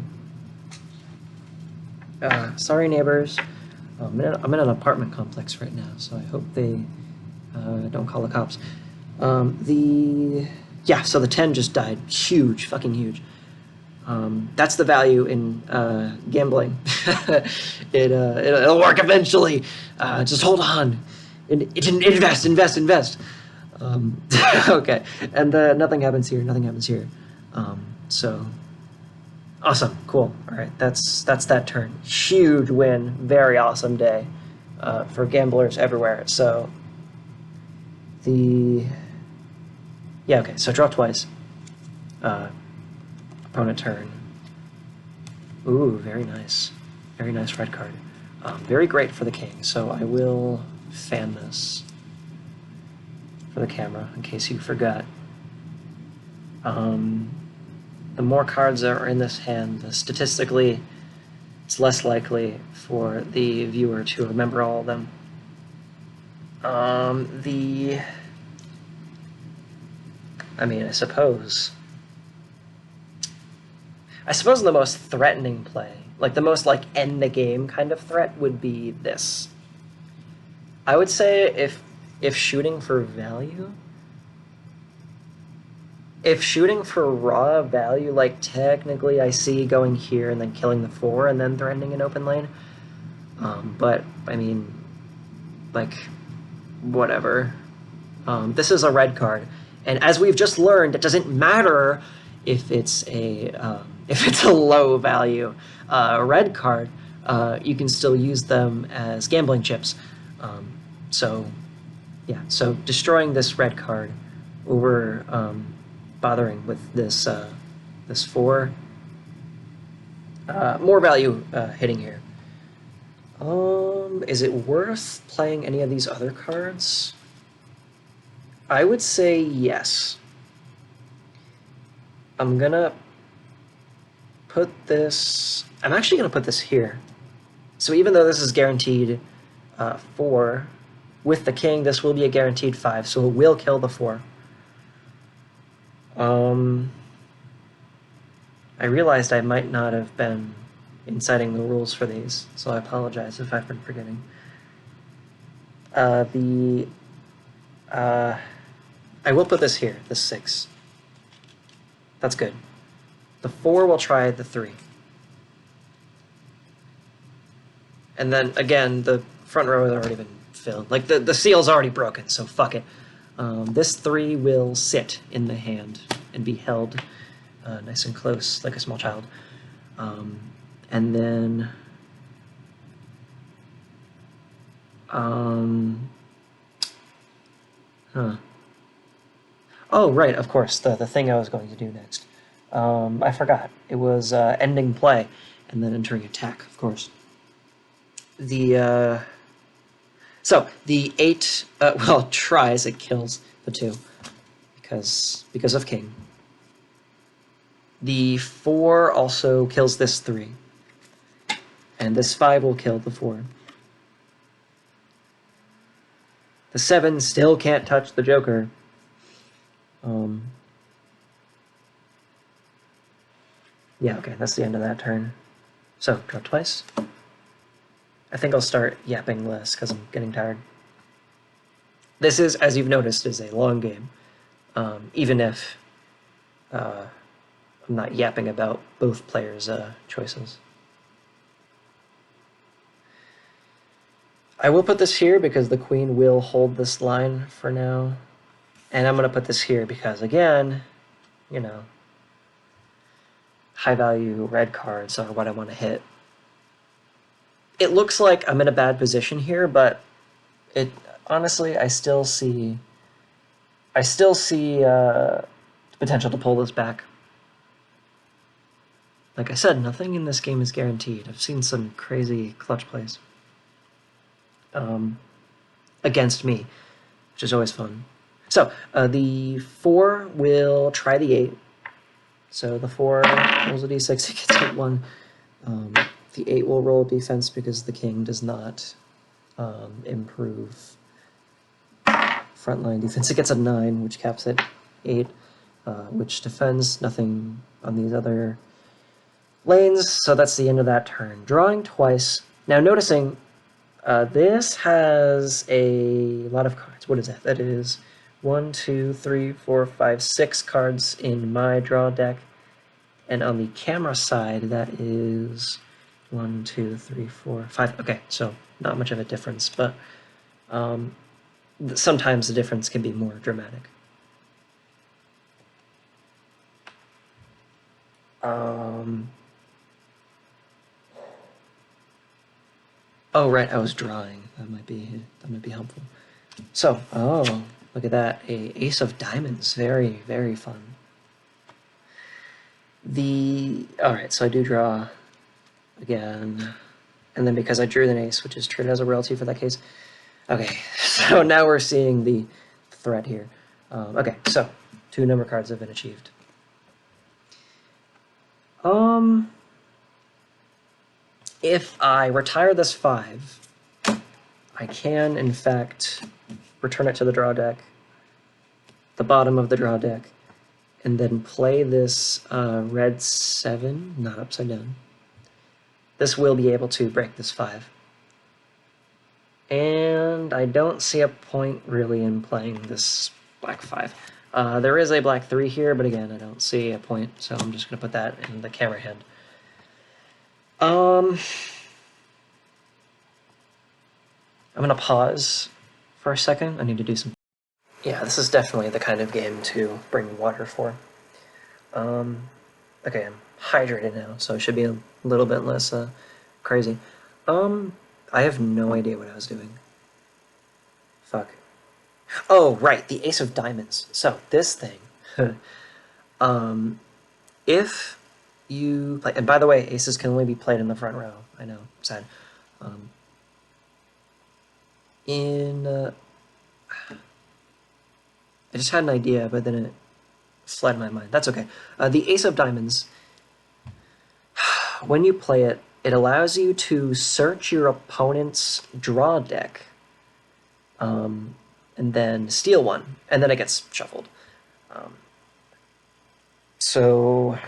Speaker 1: Sorry, neighbors. I'm in an apartment complex right now, so I hope they don't call the cops. Yeah, so the 10 just died. Huge, fucking huge. That's the value in gambling. It'll work eventually. Just hold on. Invest. Okay, and nothing happens here. Nothing happens here. So awesome, cool. All right, that's that turn. Huge win. Very awesome day for gamblers everywhere. So okay. So draw twice. Opponent turn. Ooh, very nice. Very nice red card. Very great for the king, so I will fan this for the camera, in case you forgot. The more cards that are in this hand, statistically, it's less likely for the viewer to remember all of them. I suppose the most threatening play, like the most end the game kind of threat, would be this. I would say if shooting for value, if shooting for raw value, technically I see going here and then killing the 4 and then threatening an open lane. But I mean, whatever. This is a red card, and as we've just learned, it doesn't matter if it's a low value red card. You can still use them as gambling chips. So destroying this red card over bothering with this 4, more value hitting here. Is it worth playing any of these other cards? I would say yes. I'm gonna put this... I'm actually gonna put this here. So even though this is guaranteed 4, with the king, this will be a guaranteed 5, so it will kill the 4. I realized I might not have been inciting the rules for these, so I apologize if I've been forgetting. I will put this here, the 6. That's good. The 4 will try the 3. And then, again, the front row has already been filled. The seal's already broken, so fuck it. This 3 will sit in the hand and be held nice and close, like a small child. And then Huh. Oh, right, of course, the thing I was going to do next. I forgot. It was ending play and then entering attack, of course. The so the 8 well tries, it kills the 2 because of king. The 4 also kills this 3, and this 5 will kill the 4. The 7 still can't touch the Joker. Yeah, okay, that's the end of that turn. So, draw twice. I think I'll start yapping less because I'm getting tired. This is, as you've noticed, is a long game, even if I'm not yapping about both players' choices. I will put this here because the queen will hold this line for now. And I'm going to put this here because, again, you know, high-value red cards are what I want to hit. It looks like I'm in a bad position here, but it honestly, I still see the potential to pull this back. Like I said, nothing in this game is guaranteed. I've seen some crazy clutch plays against me, which is always fun. So the 4 will try the 8. So the 4 rolls a d6, it gets hit 1. The 8 will roll defense because the king does not improve frontline defense. It gets a 9, which caps at 8, which defends nothing on these other lanes. So that's the end of that turn. Drawing twice. Now noticing this has a lot of cards. What is that? That is 1, 2, 3, 4, 5, 6 cards in my draw deck. And on the camera side, that is 1, 2, 3, 4, 5. Okay, so not much of a difference, but sometimes the difference can be more dramatic. Oh, right, I was drawing. That might be helpful. So, oh, look at that, a ace of diamonds. Very, very fun. All right, so I do draw again, and then because I drew an ace, which is treated as a royalty for that case. Okay, so now we're seeing the threat here. Okay, so 2 number cards have been achieved. If I retire this 5, I can, in fact, return it to the draw deck, the bottom of the draw deck, and then play this red 7, not upside down. This will be able to break this 5. And I don't see a point, really, in playing this black 5. There is a black 3 here, but again, I don't see a point, so I'm just going to put that in the camera hand. I'm going to pause for a second. I need to do some... Yeah, this is definitely the kind of game to bring water for. Okay, I'm hydrated now, so I should be a little bit less crazy. I have no idea what I was doing. Fuck. Oh, right, the ace of diamonds. So, this thing. If you play... And by the way, aces can only be played in the front row. I know, sad. I just had an idea, but then it fled my mind. That's okay. The ace of diamonds, when you play it, it allows you to search your opponent's draw deck, and then steal one, and then it gets shuffled. So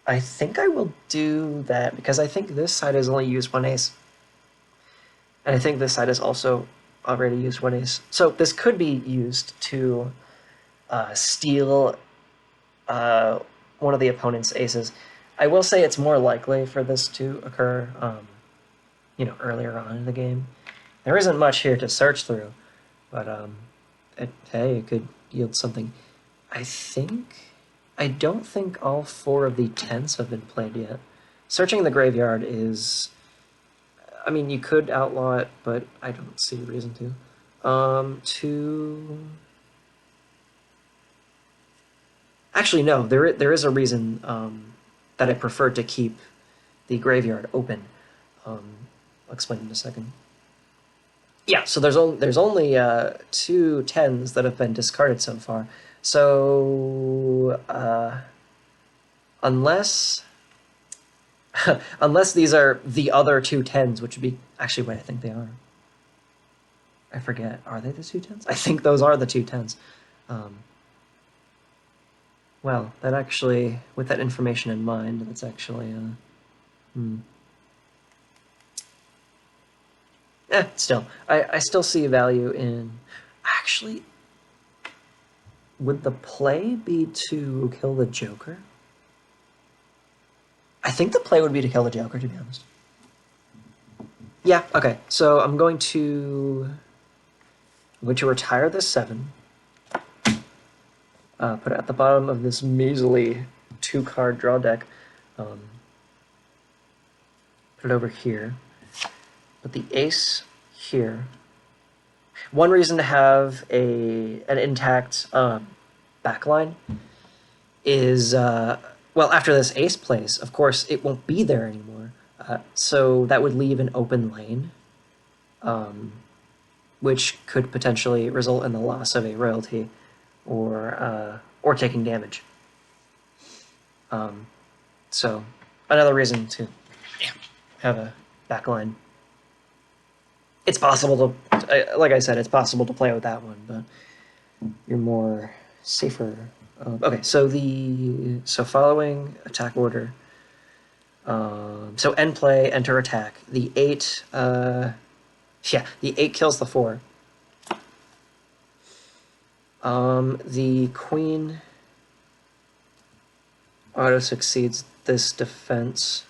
Speaker 1: I think I will do that, because I think this side has only used 1 ace. And I think this side has also already used 1 ace. So this could be used to steal one of the opponent's aces. I will say it's more likely for this to occur, earlier on in the game. There isn't much here to search through, but hey, it could yield something. I don't think all 4 of the 10s have been played yet. Searching the graveyard is I mean, you could outlaw it, but I don't see a reason to. Actually, no, there is a reason that I prefer to keep the graveyard open. Um, I'll explain in a second. Yeah, so there's only 2 10s that have been discarded so far. So unless unless these are the other 2 10s, which would be actually wait, I think they are. I forget. Are they the 2 10s? I think those are the 2 10s. Well, that actually, with that information in mind, that's actually still, I still see value in. Actually, would the play be to kill the Joker? I think the play would be to kill the Joker, to be honest. Yeah, okay. So I'm going to retire this 7. Put it at the bottom of this measly 2-card draw deck. Put it over here. Put the ace here. One reason to have an intact backline is, well, after this ace plays, of course, it won't be there anymore. So that would leave an open lane, which could potentially result in the loss of a royalty or taking damage. So another reason to have a backline. It's possible to, like I said, it's possible to play with that one, but you're more safer. Okay, so following attack order. So end play, enter attack. The 8, the 8 kills the 4. The queen auto succeeds this defense.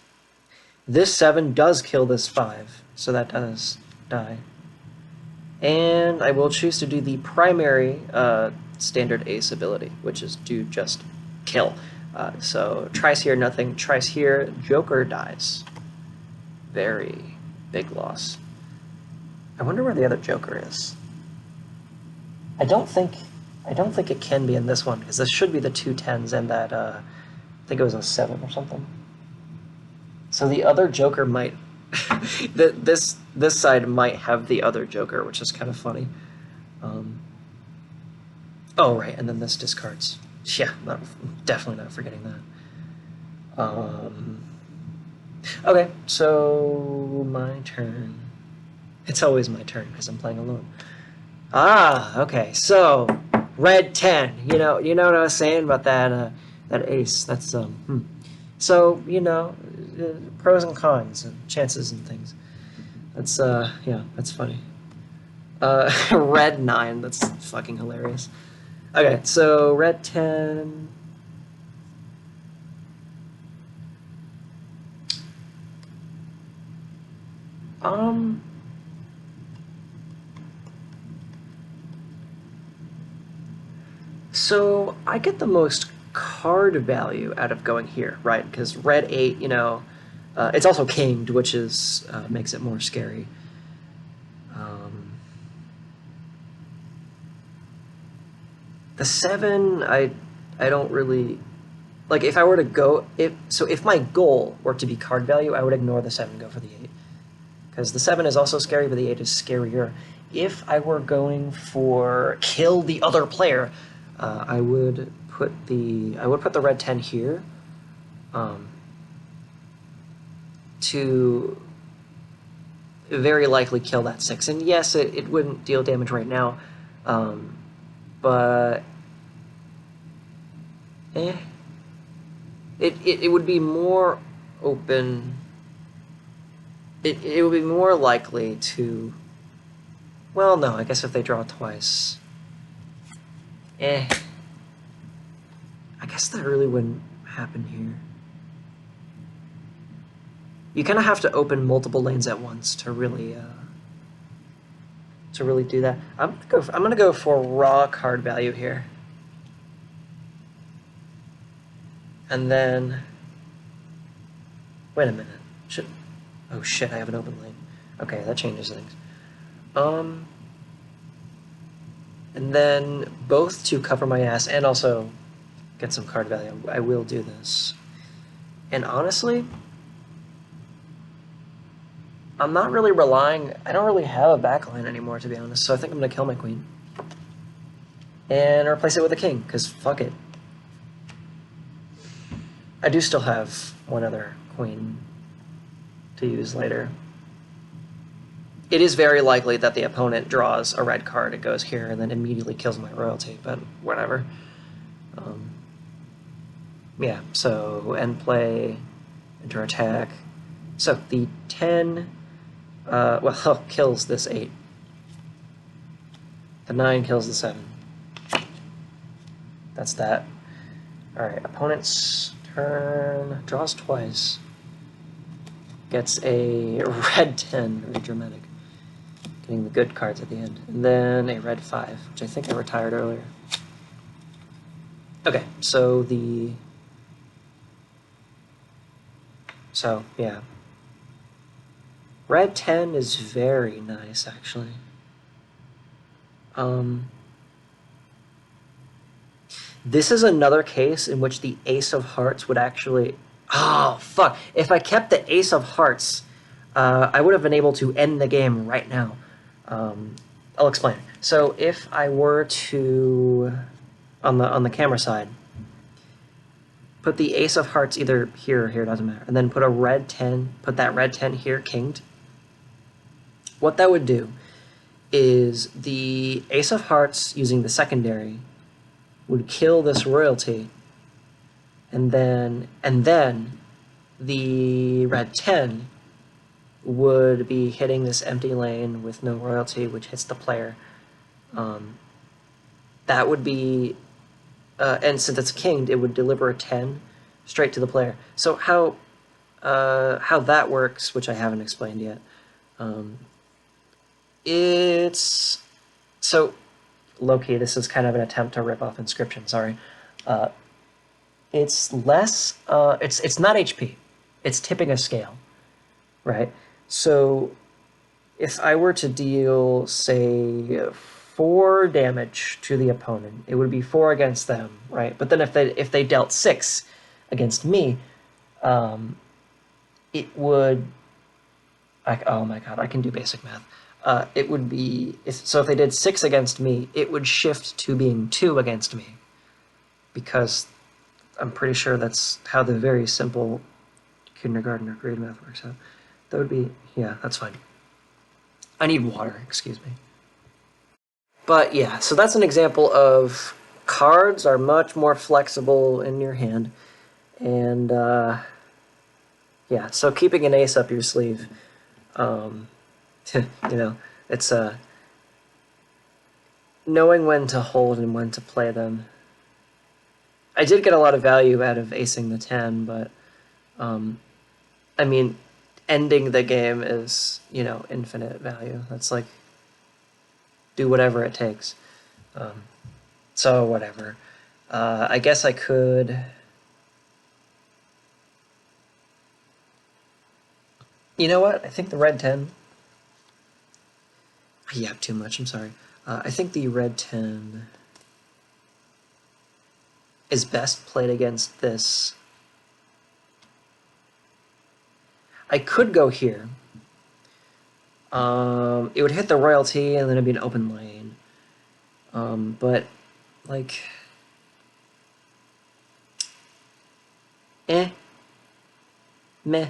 Speaker 1: This 7 does kill this 5, so that does die. And I will choose to do the primary standard ace ability, which is to just kill. So tries here, nothing. Tries here, Joker dies. Very big loss. I wonder where the other Joker is. I don't think it can be in this one, because this should be the 2 10s and that I think it was a 7 or something. So the other Joker might this side might have the other Joker, which is kind of funny. Oh right, and then this discards. Yeah, definitely not forgetting that. Okay, so my turn. It's always my turn because I'm playing alone. Okay, so red 10. You know what I was saying about that that ace. That's So pros and cons and chances and things. That's yeah, that's funny. Red 9. That's fucking hilarious. Okay, so red 10. So I get the most card value out of going here, right? Because red 8, it's also kinged, which is makes it more scary. The 7, I don't really like. If I were to go, if my goal were to be card value, I would ignore the 7 and go for the 8, because the 7 is also scary, but the 8 is scarier. If I were going for kill the other player, I would put the red 10 here, to very likely kill that 6. And yes, it wouldn't deal damage right now, but it would be more open. It would be more likely to. Well, no, I guess if they draw twice. I guess that really wouldn't happen here. You kind of have to open multiple lanes at once to really do that. I'm gonna go for raw card value here, and then wait a minute. Oh shit! I have an open lane. Okay, that changes things. And then both to cover my ass and also get some card value, I will do this. And honestly, I'm not really relying, I don't really have a backline anymore, to be honest, so I think I'm going to kill my queen. And replace it with a king, because fuck it. I do still have one other queen to use later. It is very likely that the opponent draws a red card, it goes here, and then immediately kills my royalty, but whatever. Yeah, so end play, enter attack. So the 10, well, kills this 8. The 9 kills the 7. That's that. Alright, opponent's turn, draws twice. Gets a red 10, very dramatic. Getting the good cards at the end. And then a red 5, which I think I retired earlier. Okay, so yeah. Red 10 is very nice, actually. This is another case in which the Ace of Hearts would actually... Oh, fuck. If I kept the Ace of Hearts, I would have been able to end the game right now. I'll explain. So if I were to, on the camera side, put the Ace of Hearts either here or here, doesn't matter, and then put a red 10, put that red 10 here, kinged, what that would do is the Ace of Hearts using the secondary would kill this royalty, and then the red 10 would be hitting this empty lane with no royalty, which hits the player. That would be, and since it's kinged, it would deliver a 10 straight to the player. So how that works, which I haven't explained yet, it's, so low-key, this is kind of an attempt to rip off Inscription, sorry. It's less, it's not HP, it's tipping a scale, right? So if I were to deal, say, 4 damage to the opponent, it would be 4 against them, right? But then if they dealt 6 against me, it would, oh my god, I can do basic math. It would be, so if they did 6 against me, it would shift to being 2 against me, because I'm pretty sure that's how the very simple kindergarten or grade math works out. That would be, yeah, that's fine. I need water, excuse me. But yeah, so that's an example of cards are much more flexible in your hand. And yeah, so keeping an ace up your sleeve, you know, it's knowing when to hold and when to play them. I did get a lot of value out of acing the 10, but I mean, ending the game is, you know, infinite value. That's like, do whatever it takes. So whatever. I guess I could... You know what? I think the red 10... I yapped too much, I'm sorry. I think the red 10 is best played against this. I could go here. It would hit the royalty, and then it'd be an open lane. But, like... Meh. I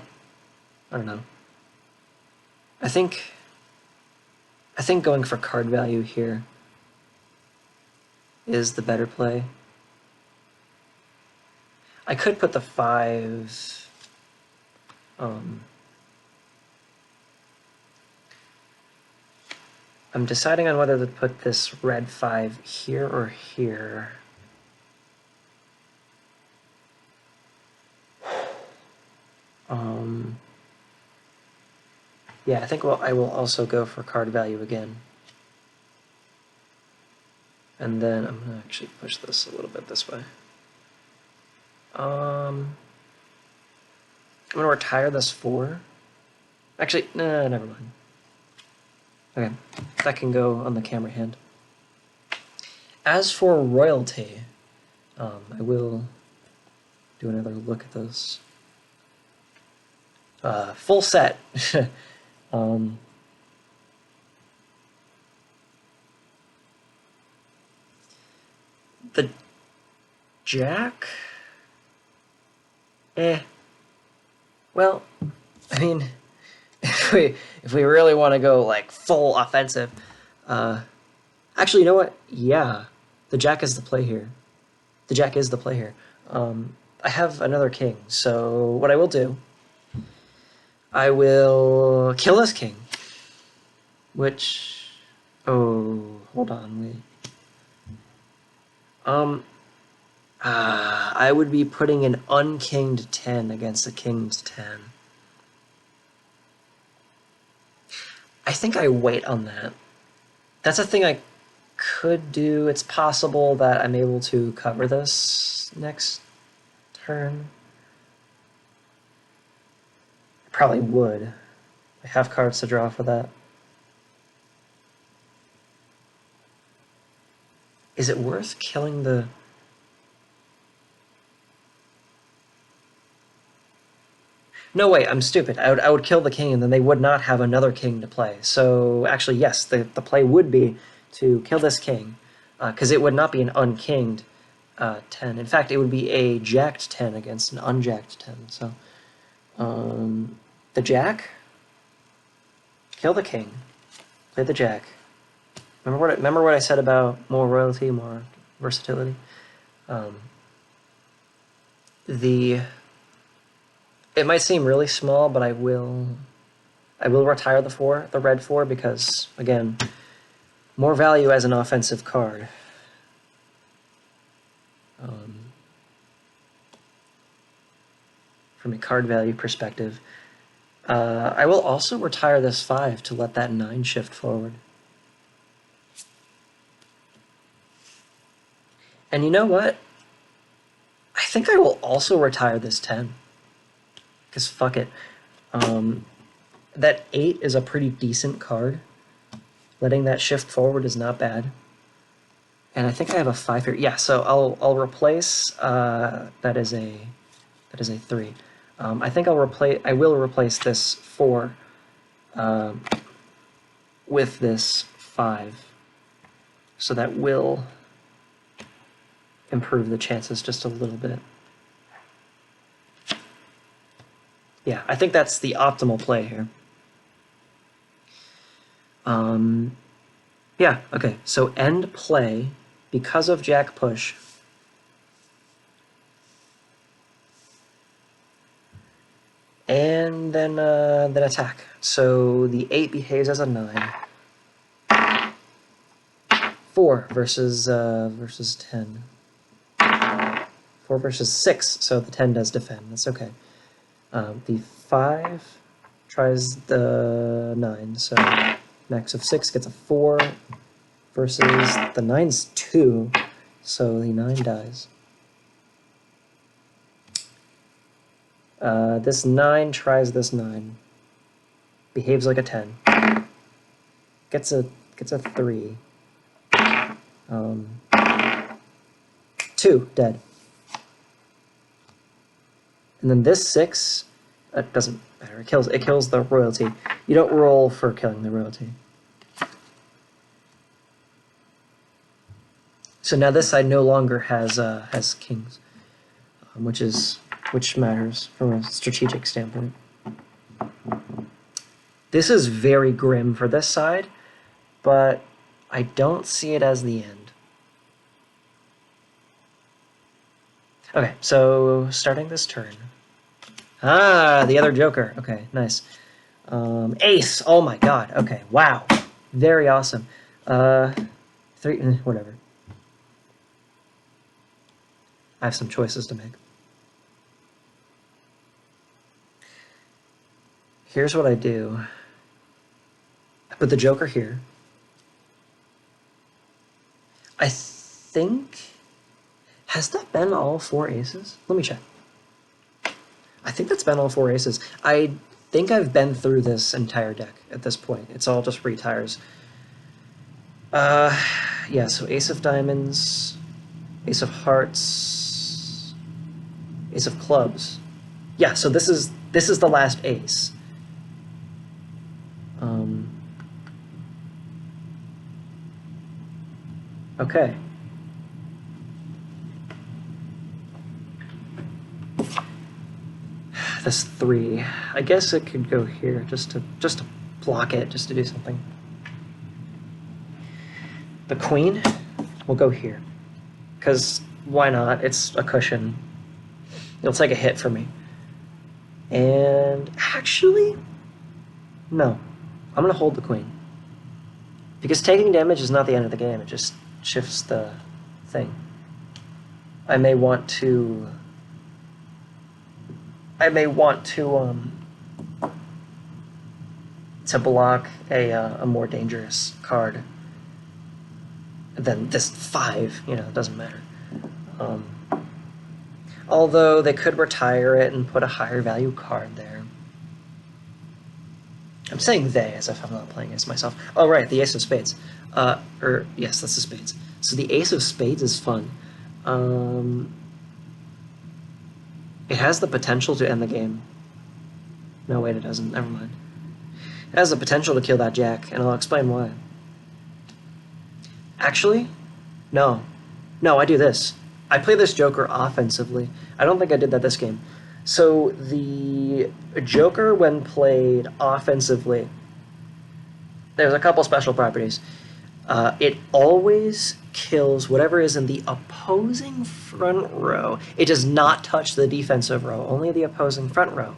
Speaker 1: don't know. I think going for card value here is the better play. I could put the 5... I'm deciding on whether to put this red 5 here or here. Yeah, I think I will also go for card value again. And then I'm going to actually push this a little bit this way. I'm going to retire this 4. Actually, nah, never mind. Okay, that can go on the camera hand. As for royalty, I will do another look at those. Full set. The Jack? Well, I mean, if we really want to go like full offensive, actually, you know what? Yeah, the Jack is the play here. The Jack is the play here. I have another king, so what I will do, I will kill this king, which, oh, hold on, wait. I would be putting an unkinged 10 against a kinged 10. I think I wait on that. That's a thing I could do. It's possible that I'm able to cover this next turn. I probably would. I have cards to draw for that. Is it worth killing the... No, wait, I'm stupid. I would kill the king and then they would not have another king to play. So actually, yes, the play would be to kill this king, because it would not be an unkinged 10. In fact, it would be a jacked 10 against an unjacked 10. So the jack, kill the king, play the jack. Remember what I said about more royalty, more versatility? It might seem really small, but I will retire the red 4, because, again, more value as an offensive card. From a card value perspective. I will also retire this 5 to let that 9 shift forward. And you know what? I think I will also retire this 10. Because fuck it. That 8 is a pretty decent card. Letting that shift forward is not bad. And I think I have a 5 here. Yeah, so I'll replace that is a 3. I think I will replace this 4 with this 5. So that will improve the chances just a little bit. Yeah, I think that's the optimal play here. Yeah, okay, so end play because of Jack push. And then attack. So the 8 behaves as a 9. 4 versus 10. 4 versus 6, so the 10 does defend. That's okay. The 5 tries the 9, so max of 6 gets a 4 versus the 9's 2, so the 9 dies. This 9 tries this 9. Behaves like a 10. Gets a 3. 2, dead. And then this 6, it doesn't matter. It kills the royalty. You don't roll for killing the royalty. So now this side no longer has kings, which matters from a strategic standpoint. This is very grim for this side, but I don't see it as the end. Okay, so starting this turn. Ah, the other Joker. Okay, nice. Ace. Oh my god. Okay, wow. Very awesome. 3, whatever. I have some choices to make. Here's what I do. I put the Joker here. I think... Has that been all 4 aces? Let me check. I think that's been all 4 aces. I think I've been through this entire deck at this point. It's all just retires. Yeah, so Ace of Diamonds, Ace of Hearts, Ace of Clubs. Yeah, so this is the last ace. Okay. This 3. I guess it could go here just to block it, just to do something. The Queen will go here. Because why not? It's a cushion. It'll take a hit for me. And actually, no. I'm going to hold the Queen. Because taking damage is not the end of the game. It just shifts the thing. I may want to block a more dangerous card than this 5. You know, it doesn't matter. Although they could retire it and put a higher value card there. I'm saying they as if I'm not playing against myself. Oh, right, the Ace of Spades. Yes, that's the Spades. So the Ace of Spades is fun. It has the potential to end the game. No, wait, it doesn't. Never mind. It has the potential to kill that Jack, and I'll explain why. Actually, no. No, I do this. I play this Joker offensively. I don't think I did that this game. So the Joker, when played offensively, there's a couple special properties. It always kills whatever is in the opposing front row. It does not touch the defensive row, only the opposing front row.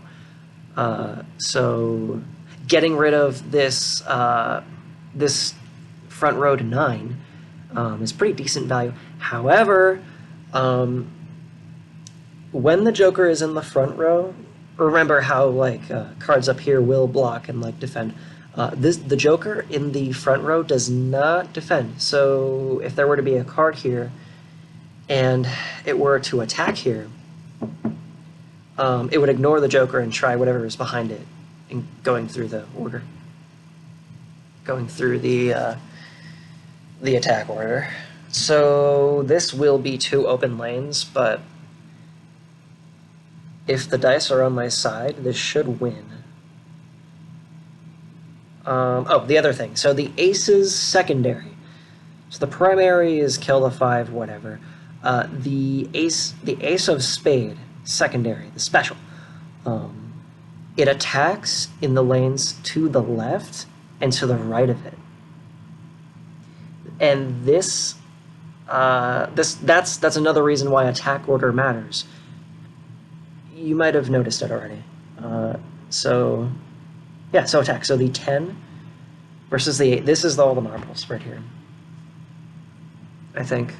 Speaker 1: So getting rid of this this front row to 9 is pretty decent value. However, when the Joker is in the front row, remember how like cards up here will block and like defend. The Joker in the front row does not defend. So if there were to be a card here and it were to attack here, it would ignore the Joker and try whatever is behind it and going through the order. Going through the attack order. So this will be 2 open lanes, but if the dice are on my side, this should win. Oh, the other thing. So the aces secondary. So the primary is kill the 5, whatever. The ace of spade secondary, the special. It attacks in the lanes to the left and to the right of it. And that's another reason why attack order matters. You might have noticed it already. So attack. So the 10 versus the 8. This is all the marbles right here, I think.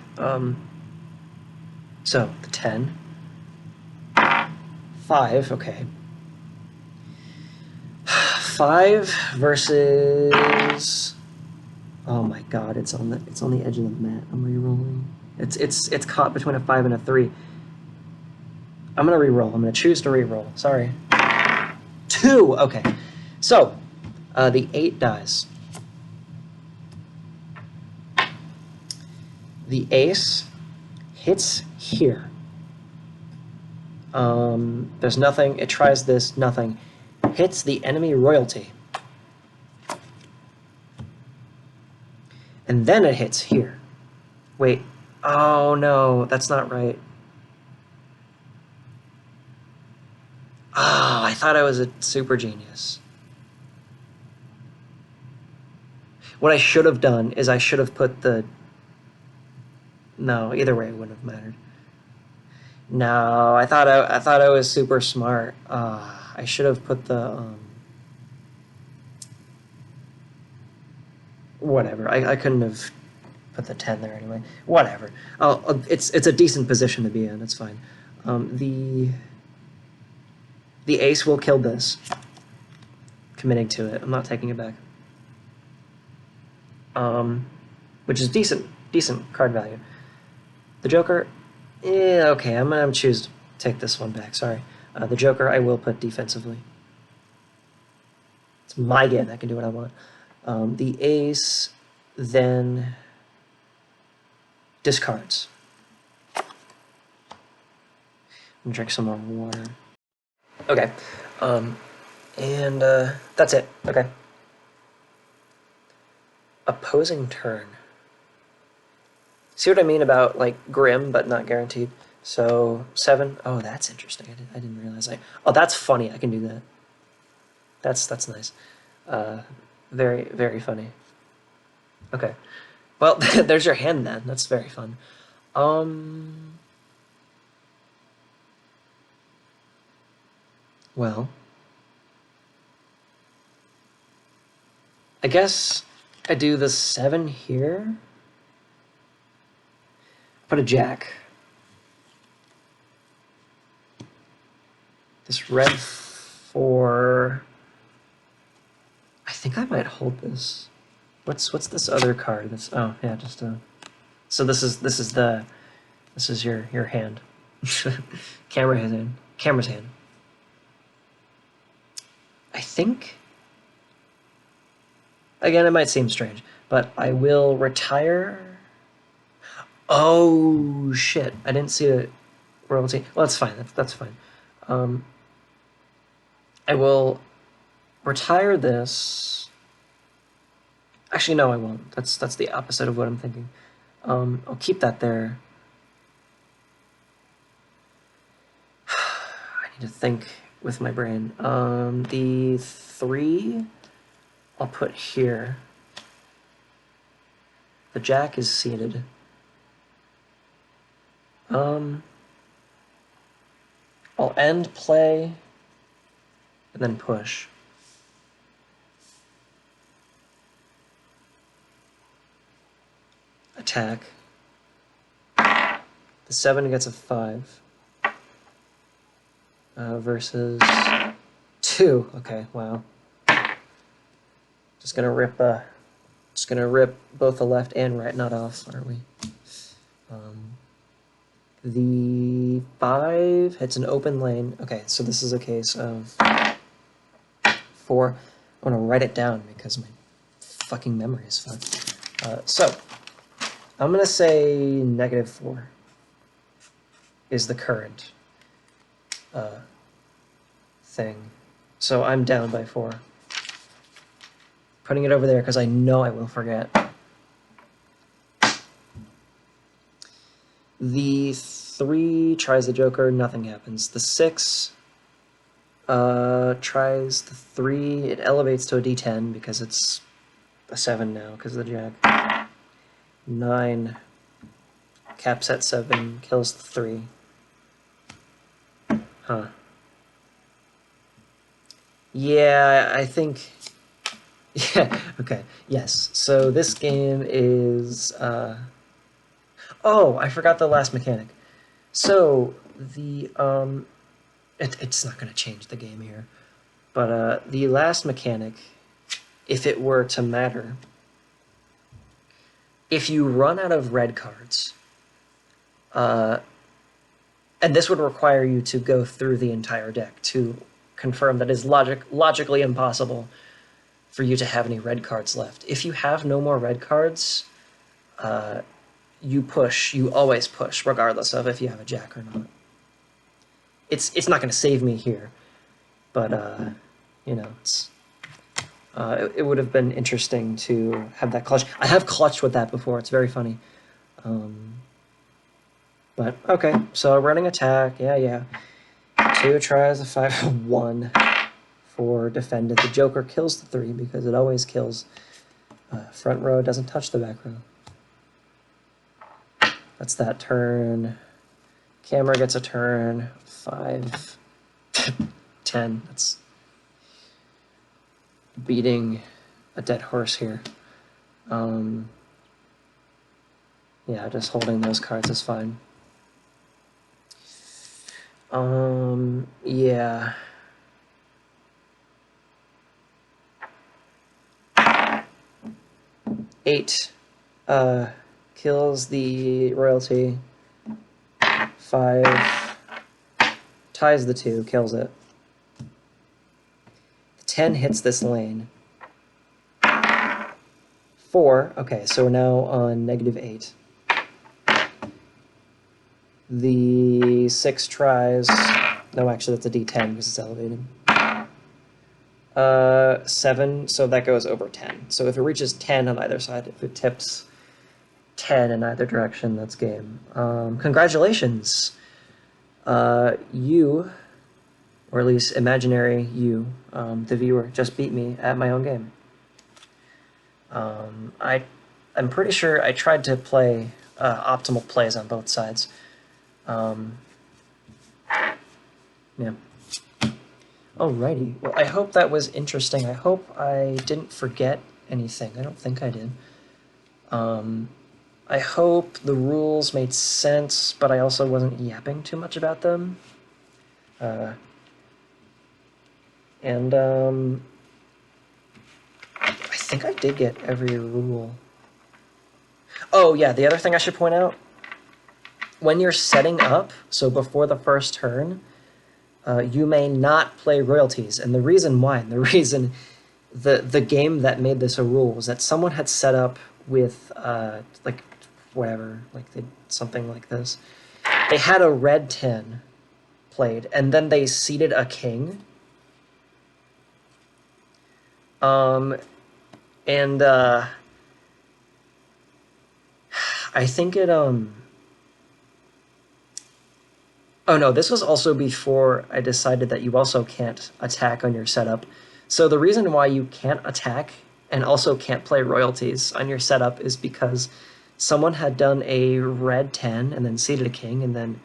Speaker 1: So the 10. 5, okay. 5 versus... Oh my god, it's on the edge of the mat. I'm re-rolling. It's caught between a 5 and a 3. I'm gonna re-roll. I'm gonna choose to re-roll. Sorry. 2! Okay. So, the 8 dies. The ace hits here. There's nothing. It tries this, nothing. Hits the enemy royalty. And then it hits here. Wait. Oh, no. That's not right. Oh, I thought I was a super genius. What I should have done is I should have put the... No, either way it wouldn't have mattered. No, I thought I was super smart. I should have put the... Whatever. I couldn't have put the 10 there anyway. Whatever. It's a decent position to be in. It's fine. The ace will kill this. Committing to it. I'm not taking it back. Which is decent card value. The Joker, okay, I'm gonna choose to take this one back. Sorry. The Joker I will put defensively. It's my game. I can do what I want. The ace then discards. I'm gonna drink some more water. Okay, and that's it. Okay. Opposing turn. See what I mean about like grim but not guaranteed? So 7. Oh, that's interesting. I didn't realize Oh, that's funny. I can do that. That's nice. Very, very funny. Okay. Well, there's your hand then. That's very fun. Well, I guess I do the 7 here. Put a jack. This red 4. I think I might hold this. What's this other card? That's oh yeah, just So this is your hand. Camera's hand. I think. Again, it might seem strange, but I will retire. Oh shit! I didn't see the royalty. Well, that's fine. That's fine. I will retire this. Actually, no, I won't. That's the opposite of what I'm thinking. I'll keep that there. I need to think with my brain. The 3 I'll put here. The jack is seated. I'll end play and then push. Attack. The 7 gets a 5. Versus 2. Okay, wow. Just gonna rip both the left and right nut off, aren't we? The 5 hits an open lane. Okay, so this is a case of 4. I want to write it down because my fucking memory is fucked. So, I'm going to say -4 is the current thing. So I'm down by 4. Putting it over there because I know I will forget. The 3 tries the Joker, nothing happens. The 6 tries the 3, it elevates to a D10 because it's a 7 now because of the jack. 9 caps at 7, kills the 3. Huh. Yeah, I think... Yeah, okay, yes. So this game is... Oh, I forgot the last mechanic. So, the... It's not going to change the game here. But the last mechanic, if it were to matter, if you run out of red cards, and this would require you to go through the entire deck to confirm that it's logically impossible for you to have any red cards left. If you have no more red cards, you always push, regardless of if you have a jack or not. It's not going to save me here, but, you know, it would have been interesting to have that clutch. I have clutched with that before, it's very funny. But, okay, so running attack, yeah. 2 tries a 5, 1 for defended. The Joker kills the 3 because it always kills. Front row doesn't touch the back row. That's that turn. Camera gets a turn. 5, 10. That's beating a dead horse here. Yeah, just holding those cards is fine. Yeah. Eight kills the royalty. 5 ties the 2, kills it. 10 hits this lane. 4, okay, so we're now on -8. The 6 tries, no, actually that's a d10 because it's elevated. 7, so that goes over 10. So if it reaches 10 on either side, if it tips 10 in either direction, that's game. Congratulations! You, or at least imaginary you, the viewer, just beat me at my own game. I'm pretty sure I tried to play optimal plays on both sides. Yeah. Alrighty. Well, I hope that was interesting. I hope I didn't forget anything. I don't think I did. I hope the rules made sense, but I also wasn't yapping too much about them. I think I did get every rule. Oh, yeah, the other thing I should point out, when you're setting up, so before the first turn, you may not play royalties. And the reason why, and the reason the game that made this a rule was that someone had set up with, like, whatever, like something like this. They had a red 10 played, and then they seated a king. I think it, oh no, this was also before I decided that you also can't attack on your setup. So the reason why you can't attack and also can't play royalties on your setup is because someone had done a red 10 and then seated a king and then,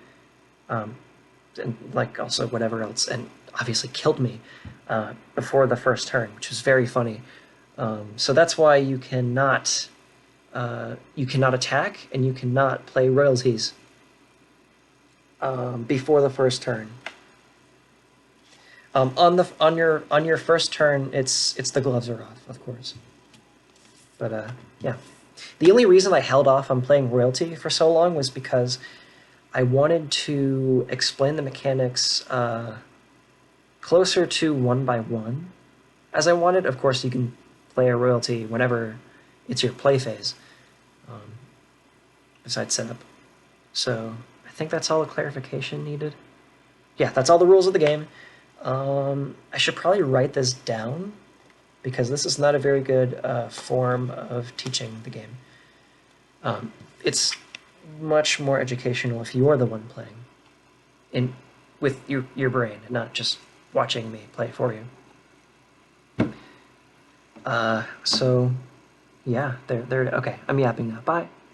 Speaker 1: and like also whatever else, and obviously killed me before the first turn, which was very funny. So that's why you cannot attack and you cannot play royalties before the first turn. On your first turn, it's the gloves are off, of course. But yeah, the only reason I held off on playing royalty for so long was because I wanted to explain the mechanics closer to 1x1 as I wanted. Of course, you can play a royalty whenever it's your play phase, besides setup. So I think that's all the clarification needed. Yeah, that's all the rules of the game. I should probably write this down because this is not a very good form of teaching the game. It's much more educational if you're the one playing with your brain and not just watching me play for you. So yeah, okay, I'm yapping now. Bye.